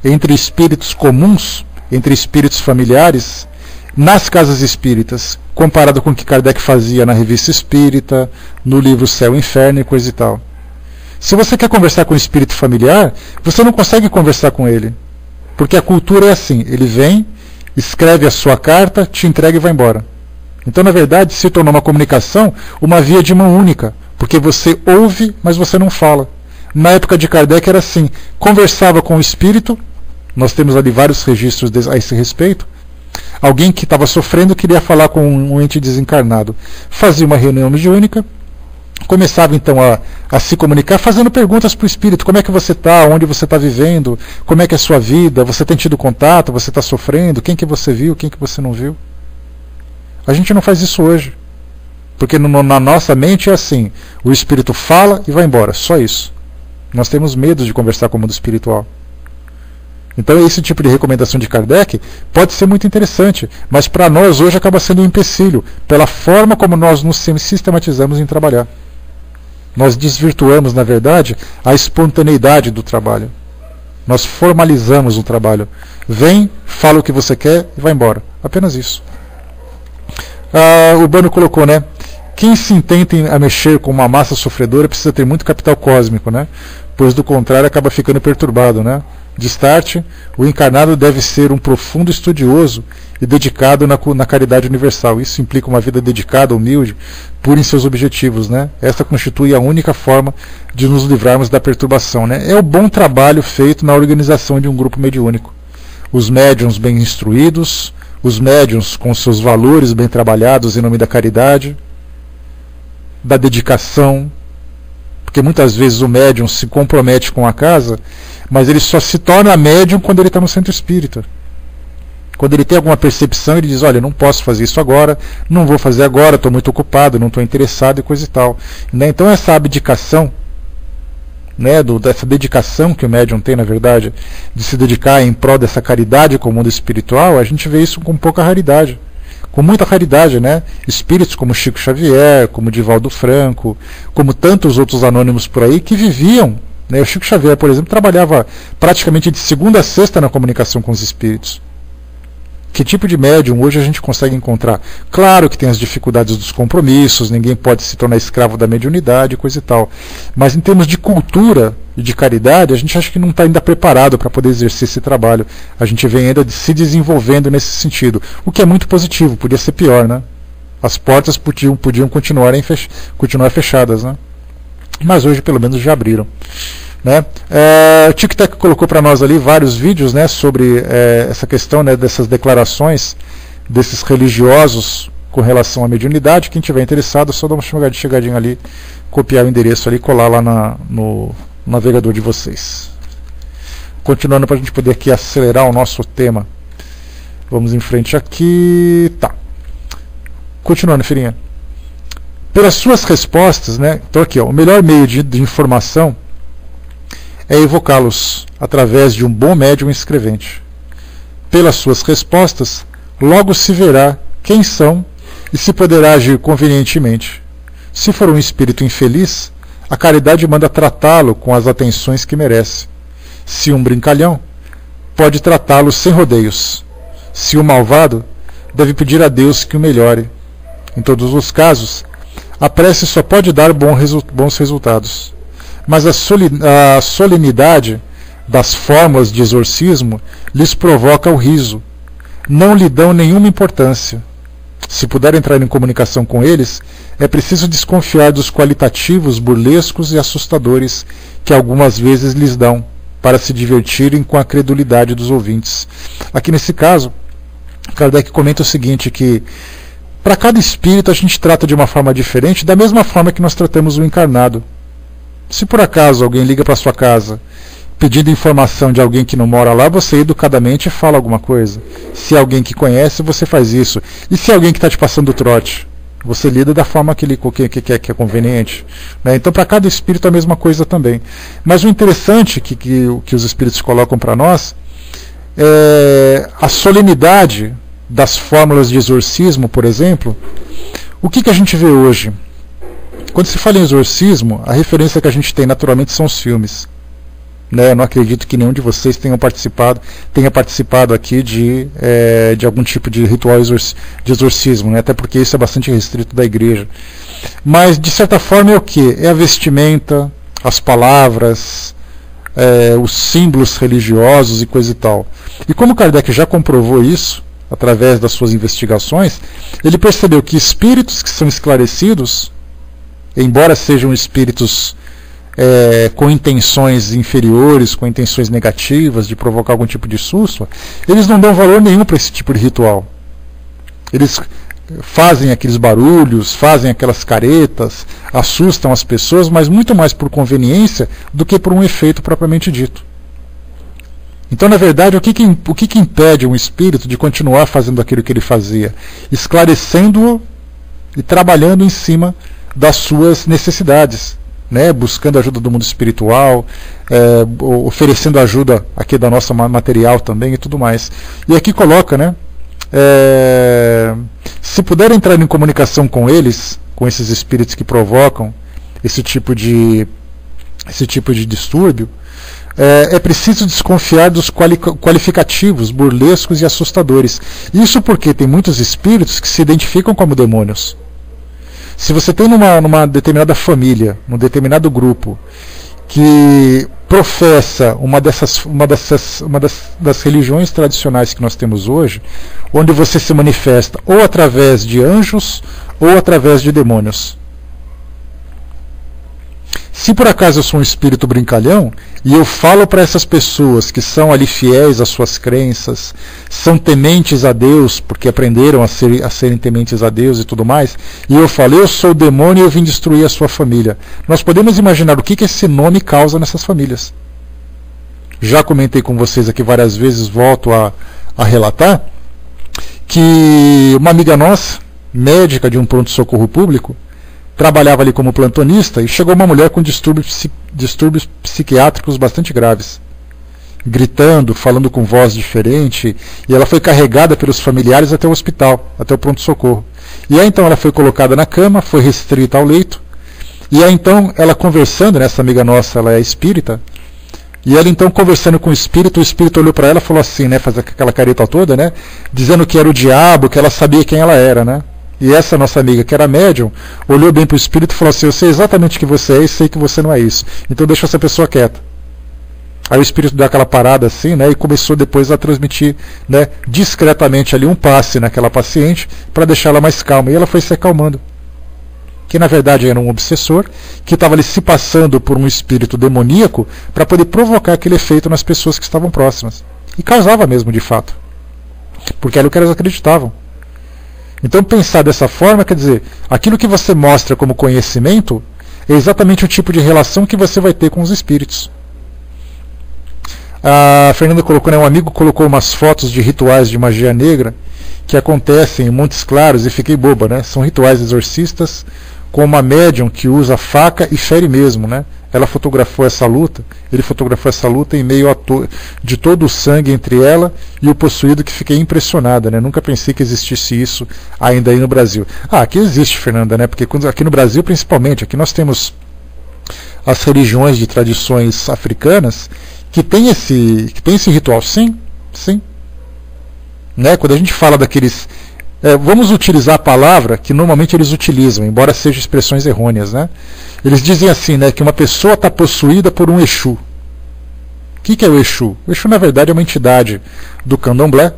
entre espíritos comuns, entre espíritos familiares, nas casas espíritas, comparado com o que Kardec fazia na Revista Espírita, no livro Céu e Inferno e coisa e tal. Se você quer conversar com um espírito familiar, você não consegue conversar com ele. Porque a cultura é assim, ele vem, escreve a sua carta, te entrega e vai embora. Então, na verdade, se tornou uma comunicação, uma via de mão única, porque você ouve, mas você não fala. Na época de Kardec era assim, conversava com o espírito, nós temos ali vários registros a esse respeito, alguém que estava sofrendo queria falar com um ente desencarnado. Fazia uma reunião mediúnica, começava então a se comunicar, fazendo perguntas para o espírito. Como é que você está? Onde você está vivendo? Como é que é a sua vida? Você tem tido contato? Você está sofrendo? Quem que você viu? Quem que você não viu? A gente não faz isso hoje. Porque na nossa mente é assim, o espírito fala e vai embora, só isso. Nós temos medo de conversar com o mundo espiritual. Então esse tipo de recomendação de Kardec pode ser muito interessante, mas para nós hoje acaba sendo um empecilho, pela forma como nós nos sistematizamos em trabalhar. Nós desvirtuamos, na verdade, a espontaneidade do trabalho. Nós formalizamos o trabalho. Vem, fala o que você quer e vai embora. Apenas isso. O Bano colocou, né? Quem se intenta a mexer com uma massa sofredora precisa ter muito capital cósmico, né? Pois do contrário acaba ficando perturbado, né? De start, o encarnado deve ser um profundo estudioso e dedicado na caridade universal. Isso implica uma vida dedicada, humilde, pura em seus objetivos, né? Essa constitui a única forma de nos livrarmos da perturbação, né? É o bom trabalho feito na organização de um grupo mediúnico. Os médiuns bem instruídos, os médiuns com seus valores bem trabalhados em nome da caridade, da dedicação, porque muitas vezes o médium se compromete com a casa, mas ele só se torna médium quando ele está no centro espírita. Quando ele tem alguma percepção, ele diz, olha, não posso fazer isso agora, não vou fazer agora, estou muito ocupado, não estou interessado e coisa e tal. Né? Então essa abdicação, né, dessa dedicação que o médium tem, na verdade, de se dedicar em prol dessa caridade com o mundo espiritual, a gente vê isso com pouca raridade. Com muita raridade, né? Espíritos como Chico Xavier, como Divaldo Franco, como tantos outros anônimos por aí que viviam, né? O Chico Xavier, por exemplo, trabalhava praticamente de segunda a sexta na comunicação com os espíritos. Que tipo de médium hoje a gente consegue encontrar? Claro que tem as dificuldades dos compromissos, ninguém pode se tornar escravo da mediunidade, coisa e tal. Mas em termos de cultura e de caridade, a gente acha que não está ainda preparado para poder exercer esse trabalho. A gente vem ainda se desenvolvendo nesse sentido, o que é muito positivo, podia ser pior, né? As portas podiam continuar fechadas, né? Mas hoje pelo menos já abriram. Né? O Tic Tac colocou para nós ali vários vídeos, né, sobre essa questão, né, dessas declarações desses religiosos com relação à mediunidade. Quem tiver interessado, só dá uma chegadinha ali, copiar o endereço ali e colar lá no navegador de vocês. Continuando para a gente poder aqui acelerar o nosso tema. Vamos em frente aqui. Tá. Continuando, filhinha. Pelas suas respostas, né, então aqui, ó, o melhor meio de informação é evocá-los através de um bom médium escrevente. Pelas suas respostas, logo se verá quem são e se poderá agir convenientemente. Se for um espírito infeliz, a caridade manda tratá-lo com as atenções que merece. Se um brincalhão, pode tratá-lo sem rodeios. Se um malvado, deve pedir a Deus que o melhore. Em todos os casos, a prece só pode dar bons resultados. Mas a solenidade das fórmulas de exorcismo lhes provoca o riso. Não lhe dão nenhuma importância. Se puder entrar em comunicação com eles, é preciso desconfiar dos qualitativos burlescos e assustadores que algumas vezes lhes dão, para se divertirem com a credulidade dos ouvintes. Aqui nesse caso, Kardec comenta o seguinte, que para cada espírito a gente trata de uma forma diferente, da mesma forma que nós tratamos o encarnado. Se por acaso alguém liga para sua casa pedindo informação de alguém que não mora lá, você educadamente fala alguma coisa. Se é alguém que conhece, você faz isso. E se é alguém que está te passando o trote? Você lida da forma que é conveniente. Né? Então, para cada espírito, a mesma coisa também. Mas o interessante que os espíritos colocam para nós é a solenidade das fórmulas de exorcismo, por exemplo. O que a gente vê hoje? Quando se fala em exorcismo, a referência que a gente tem naturalmente são os filmes. Né? Eu não acredito que nenhum de vocês tenha participado aqui de algum tipo de ritual de exorcismo, né? Até porque isso é bastante restrito da igreja. Mas, de certa forma, é o quê? É a vestimenta, as palavras, os símbolos religiosos e coisa e tal. E como Kardec já comprovou isso, através das suas investigações, ele percebeu que espíritos que são esclarecidos, embora sejam espíritos com intenções inferiores, com intenções negativas, de provocar algum tipo de susto, eles não dão valor nenhum para esse tipo de ritual. Eles fazem aqueles barulhos, fazem aquelas caretas, assustam as pessoas, mas muito mais por conveniência do que por um efeito propriamente dito. Então, na verdade, o que impede um espírito de continuar fazendo aquilo que ele fazia? Esclarecendo-o e trabalhando em cima das suas necessidades. Né, buscando ajuda do mundo espiritual, oferecendo ajuda aqui da nossa material também e tudo mais. E aqui coloca, né, se puder entrar em comunicação com eles, com esses espíritos que provocam esse tipo de distúrbio, é preciso desconfiar dos qualificativos burlescos e assustadores. Isso porque tem muitos espíritos que se identificam como demônios. Se você tem numa determinada família, num determinado grupo, que professa uma das religiões tradicionais que nós temos hoje, onde você se manifesta ou através de anjos ou através de demônios. Se por acaso eu sou um espírito brincalhão e eu falo para essas pessoas que são ali fiéis às suas crenças, são tementes a Deus, porque aprenderam a serem tementes a Deus e tudo mais, e eu falo, eu sou o demônio e eu vim destruir a sua família. Nós podemos imaginar o que esse nome causa nessas famílias. Já comentei com vocês aqui várias vezes, volto a relatar, que uma amiga nossa, médica de um pronto-socorro público, trabalhava ali como plantonista e chegou uma mulher com distúrbios psiquiátricos bastante graves, gritando, falando com voz diferente, e ela foi carregada pelos familiares até o hospital, até o pronto-socorro. E aí então ela foi colocada na cama, foi restrita ao leito, e aí então ela conversando, né, essa amiga nossa, ela é espírita, e ela então conversando com o espírito olhou para ela e falou assim, né, faz aquela careta toda, né, dizendo que era o diabo, que ela sabia quem ela era, né. E essa nossa amiga, que era médium, olhou bem para o espírito e falou assim, eu sei exatamente o que você é e sei que você não é isso. Então deixa essa pessoa quieta. Aí o espírito deu aquela parada assim, né, e começou depois a transmitir, né, discretamente ali um passe naquela paciente para deixar ela mais calma. E ela foi se acalmando. Que na verdade era um obsessor, que estava ali se passando por um espírito demoníaco para poder provocar aquele efeito nas pessoas que estavam próximas. E causava mesmo, de fato. Porque era o que elas acreditavam. Então pensar dessa forma, quer dizer, aquilo que você mostra como conhecimento é exatamente o tipo de relação que você vai ter com os espíritos. A Fernanda colocou, né, um amigo colocou umas fotos de rituais de magia negra que acontecem em Montes Claros e fiquei boba, né? São rituais exorcistas com uma médium que usa faca e fere mesmo, né? Ela fotografou essa luta, ele fotografou essa luta em meio de todo o sangue entre ela e o possuído, que fiquei impressionada, né? Nunca pensei que existisse isso ainda aí no Brasil. Aqui existe, Fernanda, né? Porque aqui no Brasil, principalmente, aqui nós temos as religiões de tradições africanas que tem esse ritual, sim, né? Quando a gente fala daqueles, vamos utilizar a palavra que normalmente eles utilizam, embora sejam expressões errôneas, né? Eles dizem assim, né, que uma pessoa está possuída por um Exu. O que é o Exu? O Exu, na verdade, é uma entidade do candomblé,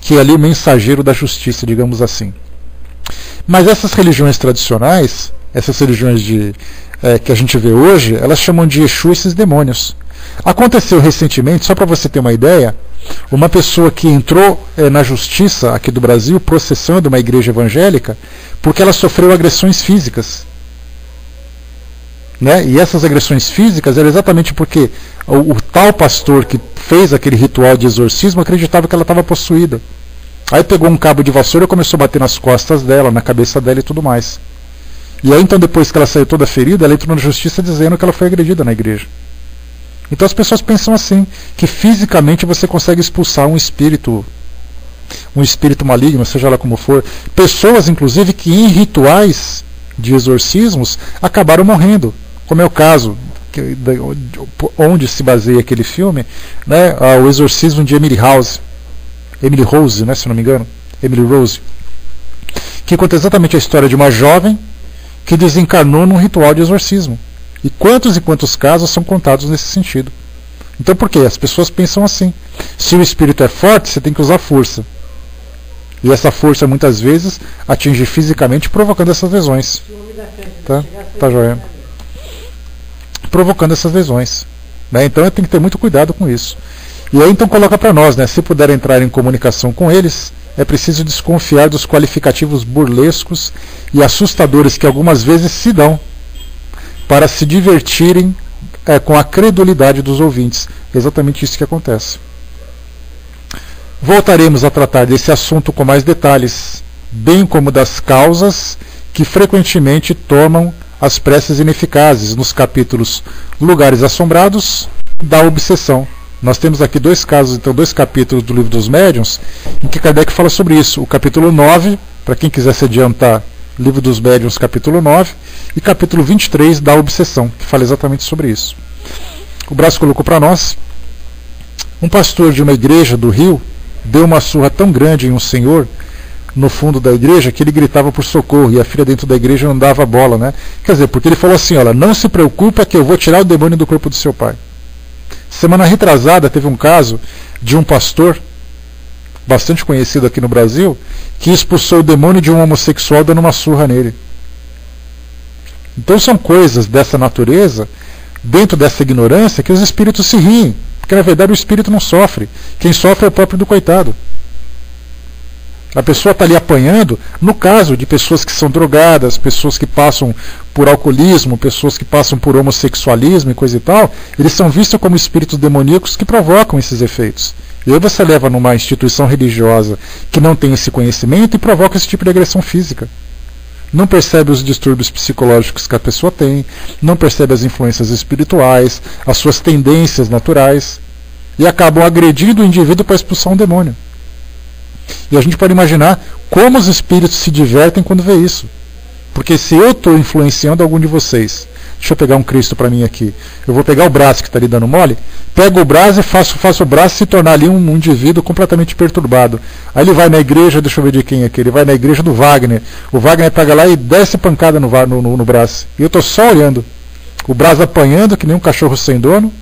que é ali o mensageiro da justiça, digamos assim. Mas essas religiões tradicionais, essas religiões que a gente vê hoje, elas chamam de Exu esses demônios. Aconteceu recentemente, só para você ter uma ideia, uma pessoa que entrou na justiça aqui do Brasil processando uma igreja evangélica porque ela sofreu agressões físicas. né? E essas agressões físicas eram exatamente porque o tal pastor que fez aquele ritual de exorcismo acreditava que ela estava possuída. Aí pegou um cabo de vassoura e começou a bater nas costas dela, na cabeça dela e tudo mais. E aí então, depois que ela saiu toda ferida, ela entrou na justiça dizendo que ela foi agredida na igreja. Então as pessoas pensam assim, que fisicamente você consegue expulsar um espírito maligno, seja lá como for. Pessoas, inclusive, que em rituais de exorcismos acabaram morrendo, como é o caso onde se baseia aquele filme, né, o exorcismo de Emily Rose, né, se não me engano, Emily Rose, que conta exatamente a história de uma jovem que desencarnou num ritual de exorcismo. E quantos casos são contados nesse sentido. Então por quê? As pessoas pensam assim. Se o espírito é forte, você tem que usar força. E essa força muitas vezes atinge fisicamente, provocando essas lesões. Tá joia. Provocando essas lesões. Né? Então tem que ter muito cuidado com isso. E aí então coloca para nós, né? Se puder entrar em comunicação com eles, é preciso desconfiar dos qualificativos burlescos e assustadores que algumas vezes se dão para se divertirem com a credulidade dos ouvintes. É exatamente isso que acontece. Voltaremos a tratar desse assunto com mais detalhes, bem como das causas que frequentemente tornam as preces ineficazes, nos capítulos Lugares Assombrados da Obsessão. Nós temos aqui dois capítulos do Livro dos Médiuns, em que Kardec fala sobre isso. O capítulo 9, para quem quiser se adiantar, Livro dos Médiuns, capítulo 9, e capítulo 23 da Obsessão, que fala exatamente sobre isso. O Brás colocou para nós: um pastor de uma igreja do Rio deu uma surra tão grande em um senhor no fundo da igreja que ele gritava por socorro, e a filha dentro da igreja não dava bola, né? Quer dizer, porque ele falou assim: olha, não se preocupa que eu vou tirar o demônio do corpo do seu pai. Semana retrasada teve um caso de um pastor bastante conhecido aqui no Brasil que expulsou o demônio de um homossexual dando uma surra nele. Então são coisas dessa natureza, dentro dessa ignorância, que os espíritos se riem, porque na verdade o espírito não sofre. Quem sofre é o próprio do coitado. A pessoa está ali apanhando, no caso de pessoas que são drogadas, pessoas que passam por alcoolismo, pessoas que passam por homossexualismo e coisa e tal, eles são vistos como espíritos demoníacos que provocam esses efeitos. E aí você leva numa instituição religiosa que não tem esse conhecimento e provoca esse tipo de agressão física. Não percebe os distúrbios psicológicos que a pessoa tem, não percebe as influências espirituais, as suas tendências naturais, e acabam agredindo o indivíduo para expulsar um demônio. E a gente pode imaginar como os espíritos se divertem quando vê isso. Porque se eu estou influenciando algum de vocês, deixa eu pegar um Cristo para mim aqui, eu vou pegar o braço que está ali dando mole, pego o braço e faço o braço se tornar ali um indivíduo completamente perturbado. Aí ele vai na igreja, deixa eu ver de quem é aqui, ele vai na igreja do Wagner. O Wagner pega lá e desce pancada no braço. E eu estou só olhando. O braço apanhando que nem um cachorro sem dono,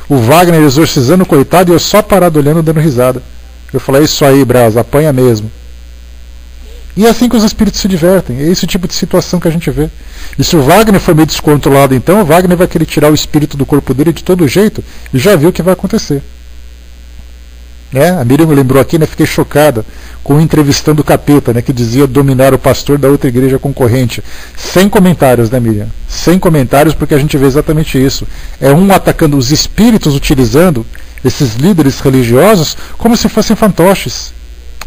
o Wagner exorcizando o coitado e eu só parado olhando dando risada. Eu falei: é isso aí, Brás, apanha mesmo. E é assim que os espíritos se divertem. É esse tipo de situação que a gente vê. E se o Wagner for meio descontrolado, então, o Wagner vai querer tirar o espírito do corpo dele de todo jeito e já viu o que vai acontecer. A Miriam me lembrou aqui, né, fiquei chocada com o entrevistando o capeta, né, que dizia dominar o pastor da outra igreja concorrente. Sem comentários, né, Miriam? Sem comentários, porque a gente vê exatamente isso. É um atacando os espíritos, utilizando esses líderes religiosos como se fossem fantoches.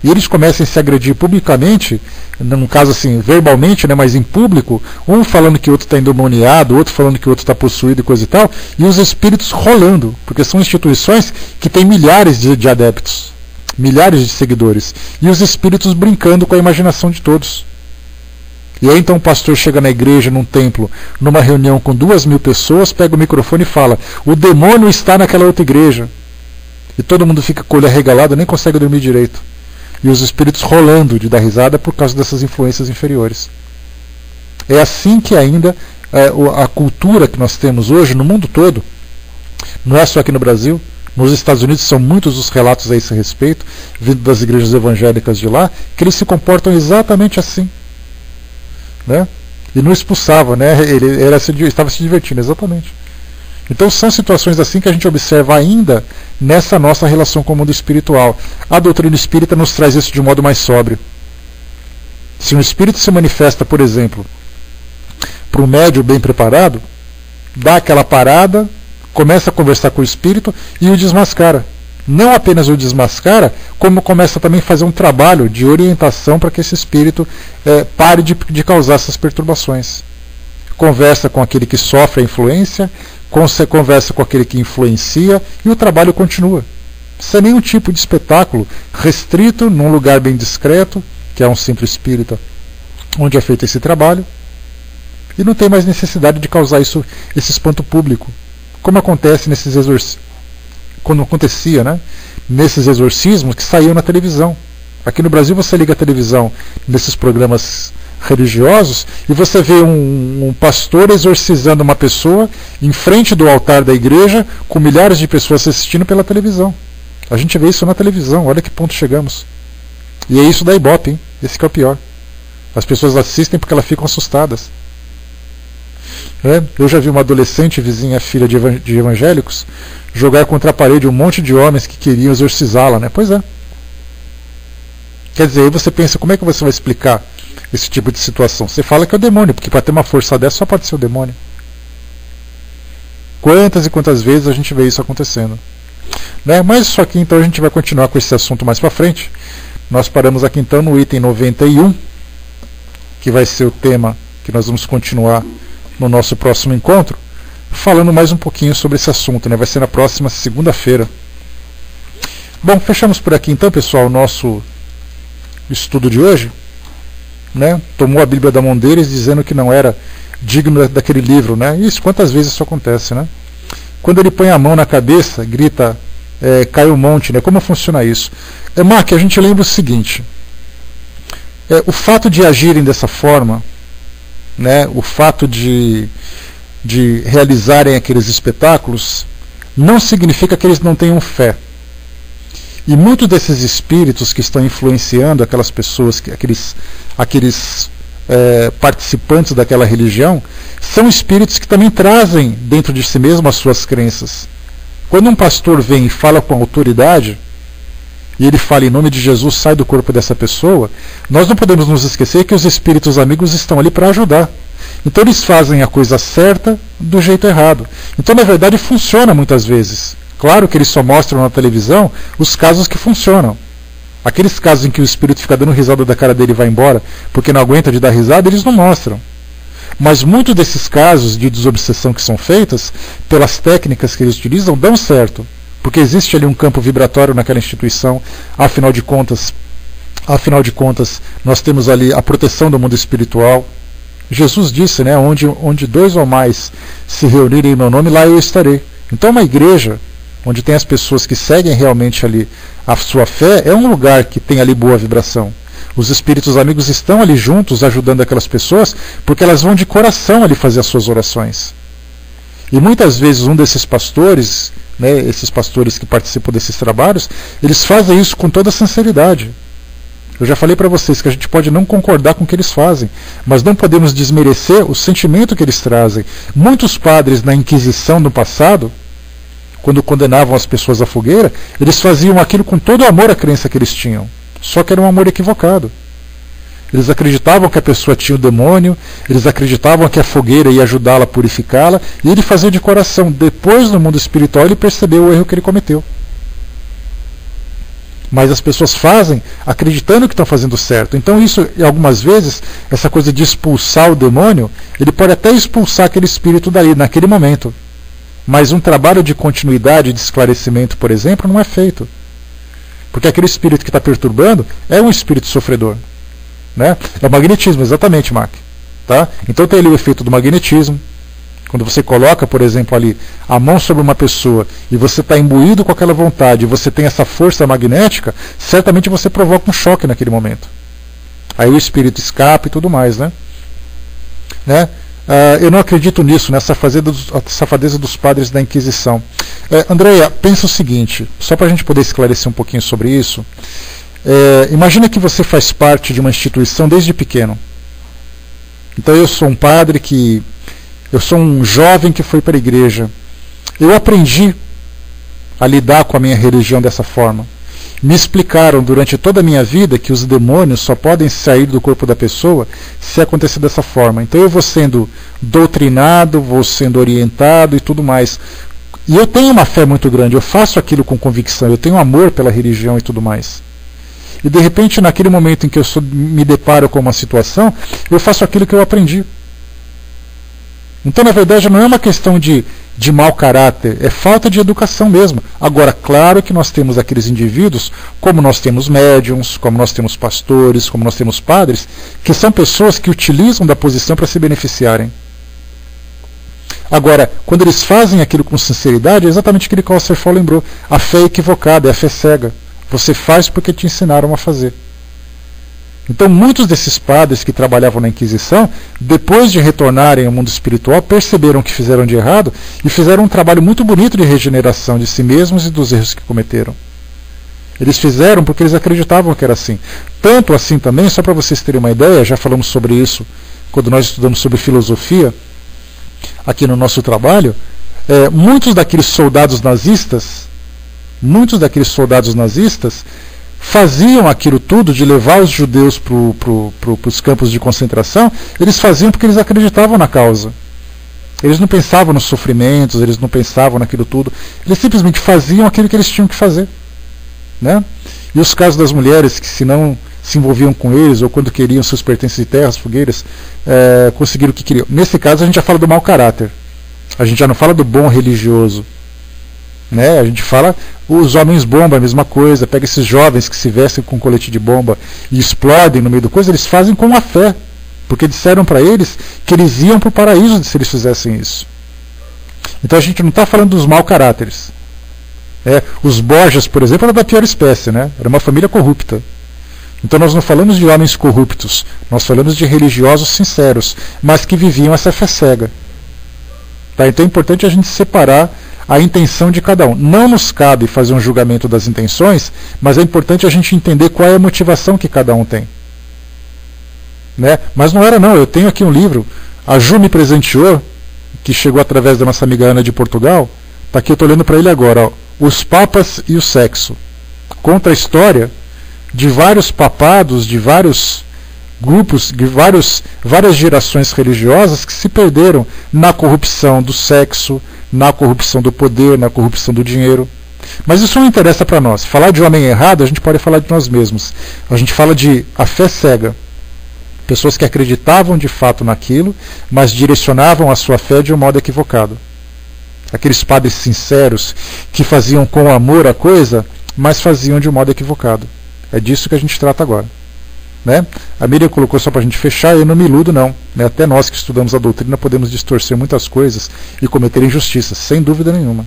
E eles começam a se agredir publicamente, num caso assim, verbalmente, né, mas em público, um falando que o outro está endemoniado, outro falando que o outro está possuído e coisa e tal, e os espíritos rolando, porque são instituições que têm milhares de adeptos, milhares de seguidores, e os espíritos brincando com a imaginação de todos. E aí então o pastor chega na igreja, num templo, numa reunião com 2.000 pessoas, pega o microfone e fala: o demônio está naquela outra igreja. E todo mundo fica com o olho arregalado, nem consegue dormir direito. E os espíritos rolando de dar risada por causa dessas influências inferiores. É assim que ainda a cultura que nós temos hoje no mundo todo, não é só aqui no Brasil, nos Estados Unidos são muitos os relatos a esse respeito, vindo das igrejas evangélicas de lá, que eles se comportam exatamente assim. Né? E não expulsava, né? Ele estava se divertindo, exatamente. Então são situações assim que a gente observa ainda nessa nossa relação com o mundo espiritual. A doutrina espírita nos traz isso de um modo mais sóbrio. Se um espírito se manifesta, por exemplo, para um médium bem preparado, dá aquela parada, começa a conversar com o espírito e o desmascara. Não apenas o desmascara, como começa também a fazer um trabalho de orientação para que esse espírito pare de causar essas perturbações. Conversa com aquele que sofre a influência, conversa com aquele que influencia e o trabalho continua. Sem nenhum tipo de espetáculo restrito, num lugar bem discreto, que é um centro espírita, onde é feito esse trabalho, e não tem mais necessidade de causar esse espanto público, como acontece nesses exorcismos. Quando acontecia, né, nesses exorcismos que saíam na televisão. Aqui no Brasil você liga a televisão nesses programas religiosos e você vê um pastor exorcizando uma pessoa em frente do altar da igreja com milhares de pessoas assistindo pela televisão. A gente vê isso na televisão, olha que ponto chegamos. E é isso da Ibope, hein? Esse que é o pior. As pessoas assistem porque elas ficam assustadas. Eu já vi uma adolescente, vizinha, filha de evangélicos, jogar contra a parede um monte de homens que queriam exorcizá-la, né? Pois é. Quer dizer, aí você pensa, como é que você vai explicar esse tipo de situação? Você fala que é o demônio, porque para ter uma força dessa só pode ser o demônio. Quantas e quantas vezes a gente vê isso acontecendo, né? Mas isso aqui então a gente vai continuar com esse assunto mais para frente. Nós paramos aqui então no item 91, que vai ser o tema que nós vamos continuar no nosso próximo encontro, falando mais um pouquinho sobre esse assunto, né? Vai ser na próxima segunda-feira. Bom, fechamos por aqui então, pessoal, o nosso estudo de hoje, né? Tomou a Bíblia da mão deles dizendo que não era digno daquele livro, né? Isso, quantas vezes isso acontece, né? Quando ele põe a mão na cabeça, grita, cai um monte, né? Como funciona isso? Mark, a gente lembra o seguinte, o fato de agirem dessa forma, né? O fato de realizarem aqueles espetáculos não significa que eles não tenham fé. E muitos desses espíritos que estão influenciando aquelas pessoas, aqueles participantes daquela religião, são espíritos que também trazem dentro de si mesmo as suas crenças. Quando um pastor vem e fala com autoridade, e ele fala em nome de Jesus, sai do corpo dessa pessoa, nós não podemos nos esquecer que os espíritos amigos estão ali para ajudar. Então eles fazem a coisa certa do jeito errado. Então na verdade funciona muitas vezes. Claro que eles só mostram na televisão os casos que funcionam. Aqueles casos em que o espírito fica dando risada da cara dele e vai embora porque não aguenta de dar risada, eles não mostram. Mas muitos desses casos de desobsessão que são feitas, pelas técnicas que eles utilizam, dão certo. Porque existe ali um campo vibratório naquela instituição, afinal de contas, nós temos ali a proteção do mundo espiritual. Jesus disse, né, onde dois ou mais se reunirem em meu nome, lá eu estarei. Então uma igreja, onde tem as pessoas que seguem realmente ali a sua fé, é um lugar que tem ali boa vibração. Os espíritos amigos estão ali juntos, ajudando aquelas pessoas, porque elas vão de coração ali fazer as suas orações. E muitas vezes um desses pastores, né, esses pastores que participam desses trabalhos, eles fazem isso com toda sinceridade. Eu já falei para vocês que a gente pode não concordar com o que eles fazem, mas não podemos desmerecer o sentimento que eles trazem. Muitos padres na Inquisição no passado, quando condenavam as pessoas à fogueira, eles faziam aquilo com todo o amor à crença que eles tinham. Só que era um amor equivocado. Eles acreditavam que a pessoa tinha o demônio, eles acreditavam que a fogueira ia ajudá-la a purificá-la, e ele fazia de coração. Depois, no mundo espiritual, ele percebeu o erro que ele cometeu. Mas as pessoas fazem acreditando que estão fazendo certo. Então isso, algumas vezes, essa coisa de expulsar o demônio, ele pode até expulsar aquele espírito dali, naquele momento. Mas um trabalho de continuidade, de esclarecimento, por exemplo, não é feito. Porque aquele espírito que está perturbando é um espírito sofredor. Né? É o magnetismo, exatamente, Mark. Tá? Então tem ali o efeito do magnetismo. Quando você coloca, por exemplo, ali a mão sobre uma pessoa e você está imbuído com aquela vontade, você tem essa força magnética, certamente você provoca um choque naquele momento. Aí o espírito escapa e tudo mais, né? Eu não acredito nisso, nessa safadeza dos padres da Inquisição. Andréia, pensa o seguinte, só para a gente poder esclarecer um pouquinho sobre isso. Imagina que você faz parte de uma instituição desde pequeno. Então eu sou um padre eu sou um jovem que foi para a igreja. Eu aprendi a lidar com a minha religião dessa forma. me explicaram durante toda a minha vida que os demônios só podem sair do corpo da pessoa se acontecer dessa forma. Então eu vou sendo doutrinado, vou sendo orientado e tudo mais. E eu tenho uma fé muito grande, eu faço aquilo com convicção, eu tenho amor pela religião e tudo mais. E de repente, naquele momento em que eu me deparo com uma situação, eu faço aquilo que eu aprendi. Então, na verdade, não é uma questão de mau caráter, é falta de educação mesmo. Agora, claro que nós temos aqueles indivíduos, como nós temos médiums, como nós temos pastores, como nós temos padres, que são pessoas que utilizam da posição para se beneficiarem. Agora, quando eles fazem aquilo com sinceridade, é exatamente aquilo que o Wasserfall lembrou. A fé é equivocada, é a fé cega. Você faz porque te ensinaram a fazer. Então, muitos desses padres que trabalhavam na Inquisição, depois de retornarem ao mundo espiritual, perceberam o que fizeram de errado e fizeram um trabalho muito bonito de regeneração de si mesmos e dos erros que cometeram. Eles fizeram porque eles acreditavam que era assim. Tanto assim também, só para vocês terem uma ideia, já falamos sobre isso quando nós estudamos sobre filosofia, aqui no nosso trabalho, muitos daqueles soldados nazistas faziam aquilo tudo de levar os judeus para os campos de concentração, eles faziam porque eles acreditavam na causa. Eles não pensavam nos sofrimentos, eles não pensavam naquilo tudo, eles simplesmente faziam aquilo que eles tinham que fazer. Né? E os casos das mulheres que se não se envolviam com eles, ou quando queriam seus pertences de terras, fogueiras, conseguiram o que queriam. Nesse caso a gente já fala do mau caráter, a gente já não fala do bom religioso. Né? A gente fala, os homens bomba, a mesma coisa, pega esses jovens que se vestem com colete de bomba e explodem no meio do coisa, eles fazem com a fé, porque disseram para eles que eles iam para o paraíso se eles fizessem isso. Então a gente não está falando dos mau caráteres. Os Borgias, por exemplo, eram da pior espécie, né? Era uma família corrupta. Então nós não falamos de homens corruptos, nós falamos de religiosos sinceros, mas que viviam essa fé cega. Tá? Então é importante a gente separar a intenção de cada um. Não nos cabe fazer um julgamento das intenções, mas é importante a gente entender qual é a motivação que cada um tem. Né? Mas não era não, eu tenho aqui um livro, a Ju me presenteou, que chegou através da nossa amiga Ana de Portugal, está aqui, eu estou olhando para ele agora, ó, Os Papas e o Sexo. Conta a história de vários papados, de vários grupos, de várias gerações religiosas que se perderam na corrupção do sexo, na corrupção do poder, na corrupção do dinheiro. Mas isso não interessa para nós. Falar de homem errado, a gente pode falar de nós mesmos. A gente fala de a fé cega. Pessoas que acreditavam de fato naquilo, mas direcionavam a sua fé de um modo equivocado. Aqueles padres sinceros que faziam com amor a coisa, mas faziam de um modo equivocado. É disso que a gente trata agora. Né? A Miriam colocou só para a gente fechar, eu não me iludo não. Né? Até nós que estudamos a doutrina podemos distorcer muitas coisas e cometer injustiças, sem dúvida nenhuma.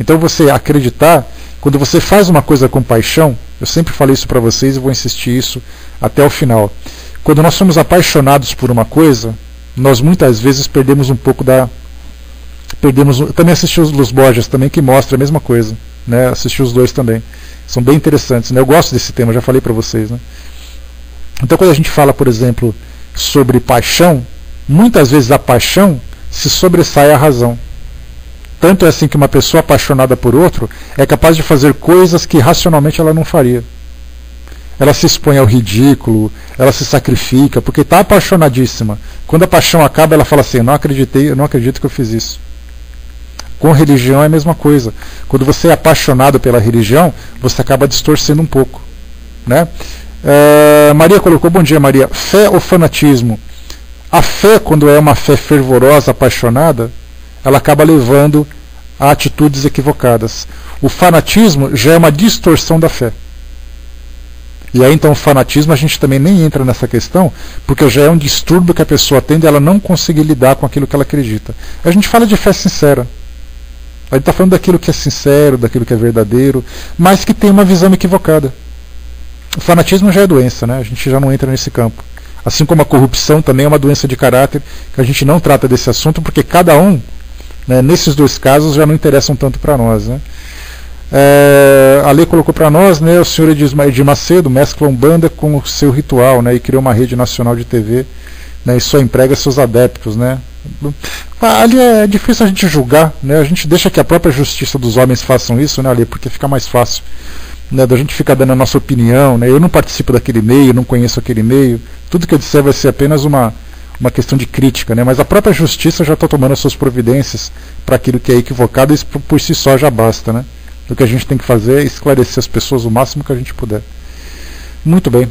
Então você acreditar, quando você faz uma coisa com paixão, eu sempre falei isso para vocês e vou insistir isso até o final. Quando nós somos apaixonados por uma coisa, nós muitas vezes perdemos um pouco da... Eu também assisti os Los Borgias também, que mostra a mesma coisa. Né? Assisti os dois também. São bem interessantes. Né? Eu gosto desse tema, já falei para vocês. Né? Então quando a gente fala, por exemplo, sobre paixão, muitas vezes a paixão se sobressai à razão. Tanto é assim que uma pessoa apaixonada por outro é capaz de fazer coisas que racionalmente ela não faria. Ela se expõe ao ridículo, ela se sacrifica, porque está apaixonadíssima. Quando a paixão acaba, ela fala assim, eu não acredito que eu fiz isso. Com religião é a mesma coisa. Quando você é apaixonado pela religião, você acaba distorcendo um pouco. Né? Maria colocou, bom dia Maria, fé ou fanatismo? A fé, quando é uma fé fervorosa, apaixonada, ela acaba levando a atitudes equivocadas. O fanatismo já é uma distorção da fé. E aí então o fanatismo a gente também nem entra nessa questão, porque já é um distúrbio que a pessoa tem de ela não conseguir lidar com aquilo que ela acredita. A gente fala de fé sincera. A gente está falando daquilo que é sincero, daquilo que é verdadeiro, mas que tem uma visão equivocada. O fanatismo já é doença, né? A gente já não entra nesse campo. Assim como a corrupção também é uma doença de caráter, que a gente não trata desse assunto, porque cada um, né, nesses dois casos, já não interessam tanto para nós. Né? A lei colocou para nós, né, o senhor Edir Macedo mescla Umbanda com o seu ritual, né, e criou uma rede nacional de TV, né, e só emprega seus adeptos. Né? Ali é difícil a gente julgar, né, a gente deixa que a própria justiça dos homens façam isso, né, ali, porque fica mais fácil. né, da gente ficar dando a nossa opinião, né, eu não participo daquele meio, não conheço aquele meio, tudo que eu disser vai ser apenas uma questão de crítica, né, mas a própria justiça já está tomando as suas providências para aquilo que é equivocado, e isso por si só já basta, né? O que a gente tem que fazer é esclarecer as pessoas o máximo que a gente puder. Muito bem.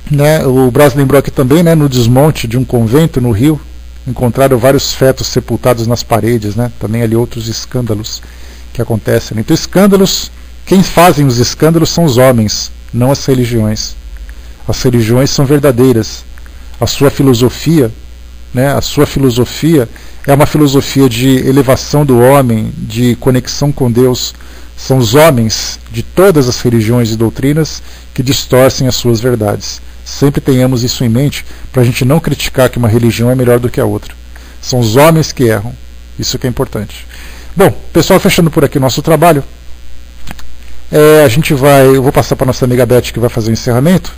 Né, o Braz lembrou aqui também, né, no desmonte de um convento no Rio, encontraram vários fetos sepultados nas paredes, né, também ali outros escândalos que acontecem. Então escândalos, quem fazem os escândalos são os homens, não as religiões. As religiões são verdadeiras. A sua filosofia, né, é uma filosofia de elevação do homem, de conexão com Deus. São os homens de todas as religiões e doutrinas que distorcem as suas verdades. Sempre tenhamos isso em mente para a gente não criticar que uma religião é melhor do que a outra. São os homens que erram. Isso que é importante. Bom, pessoal, fechando por aqui o nosso trabalho. Eu vou passar para a nossa amiga Beth, que vai fazer o encerramento.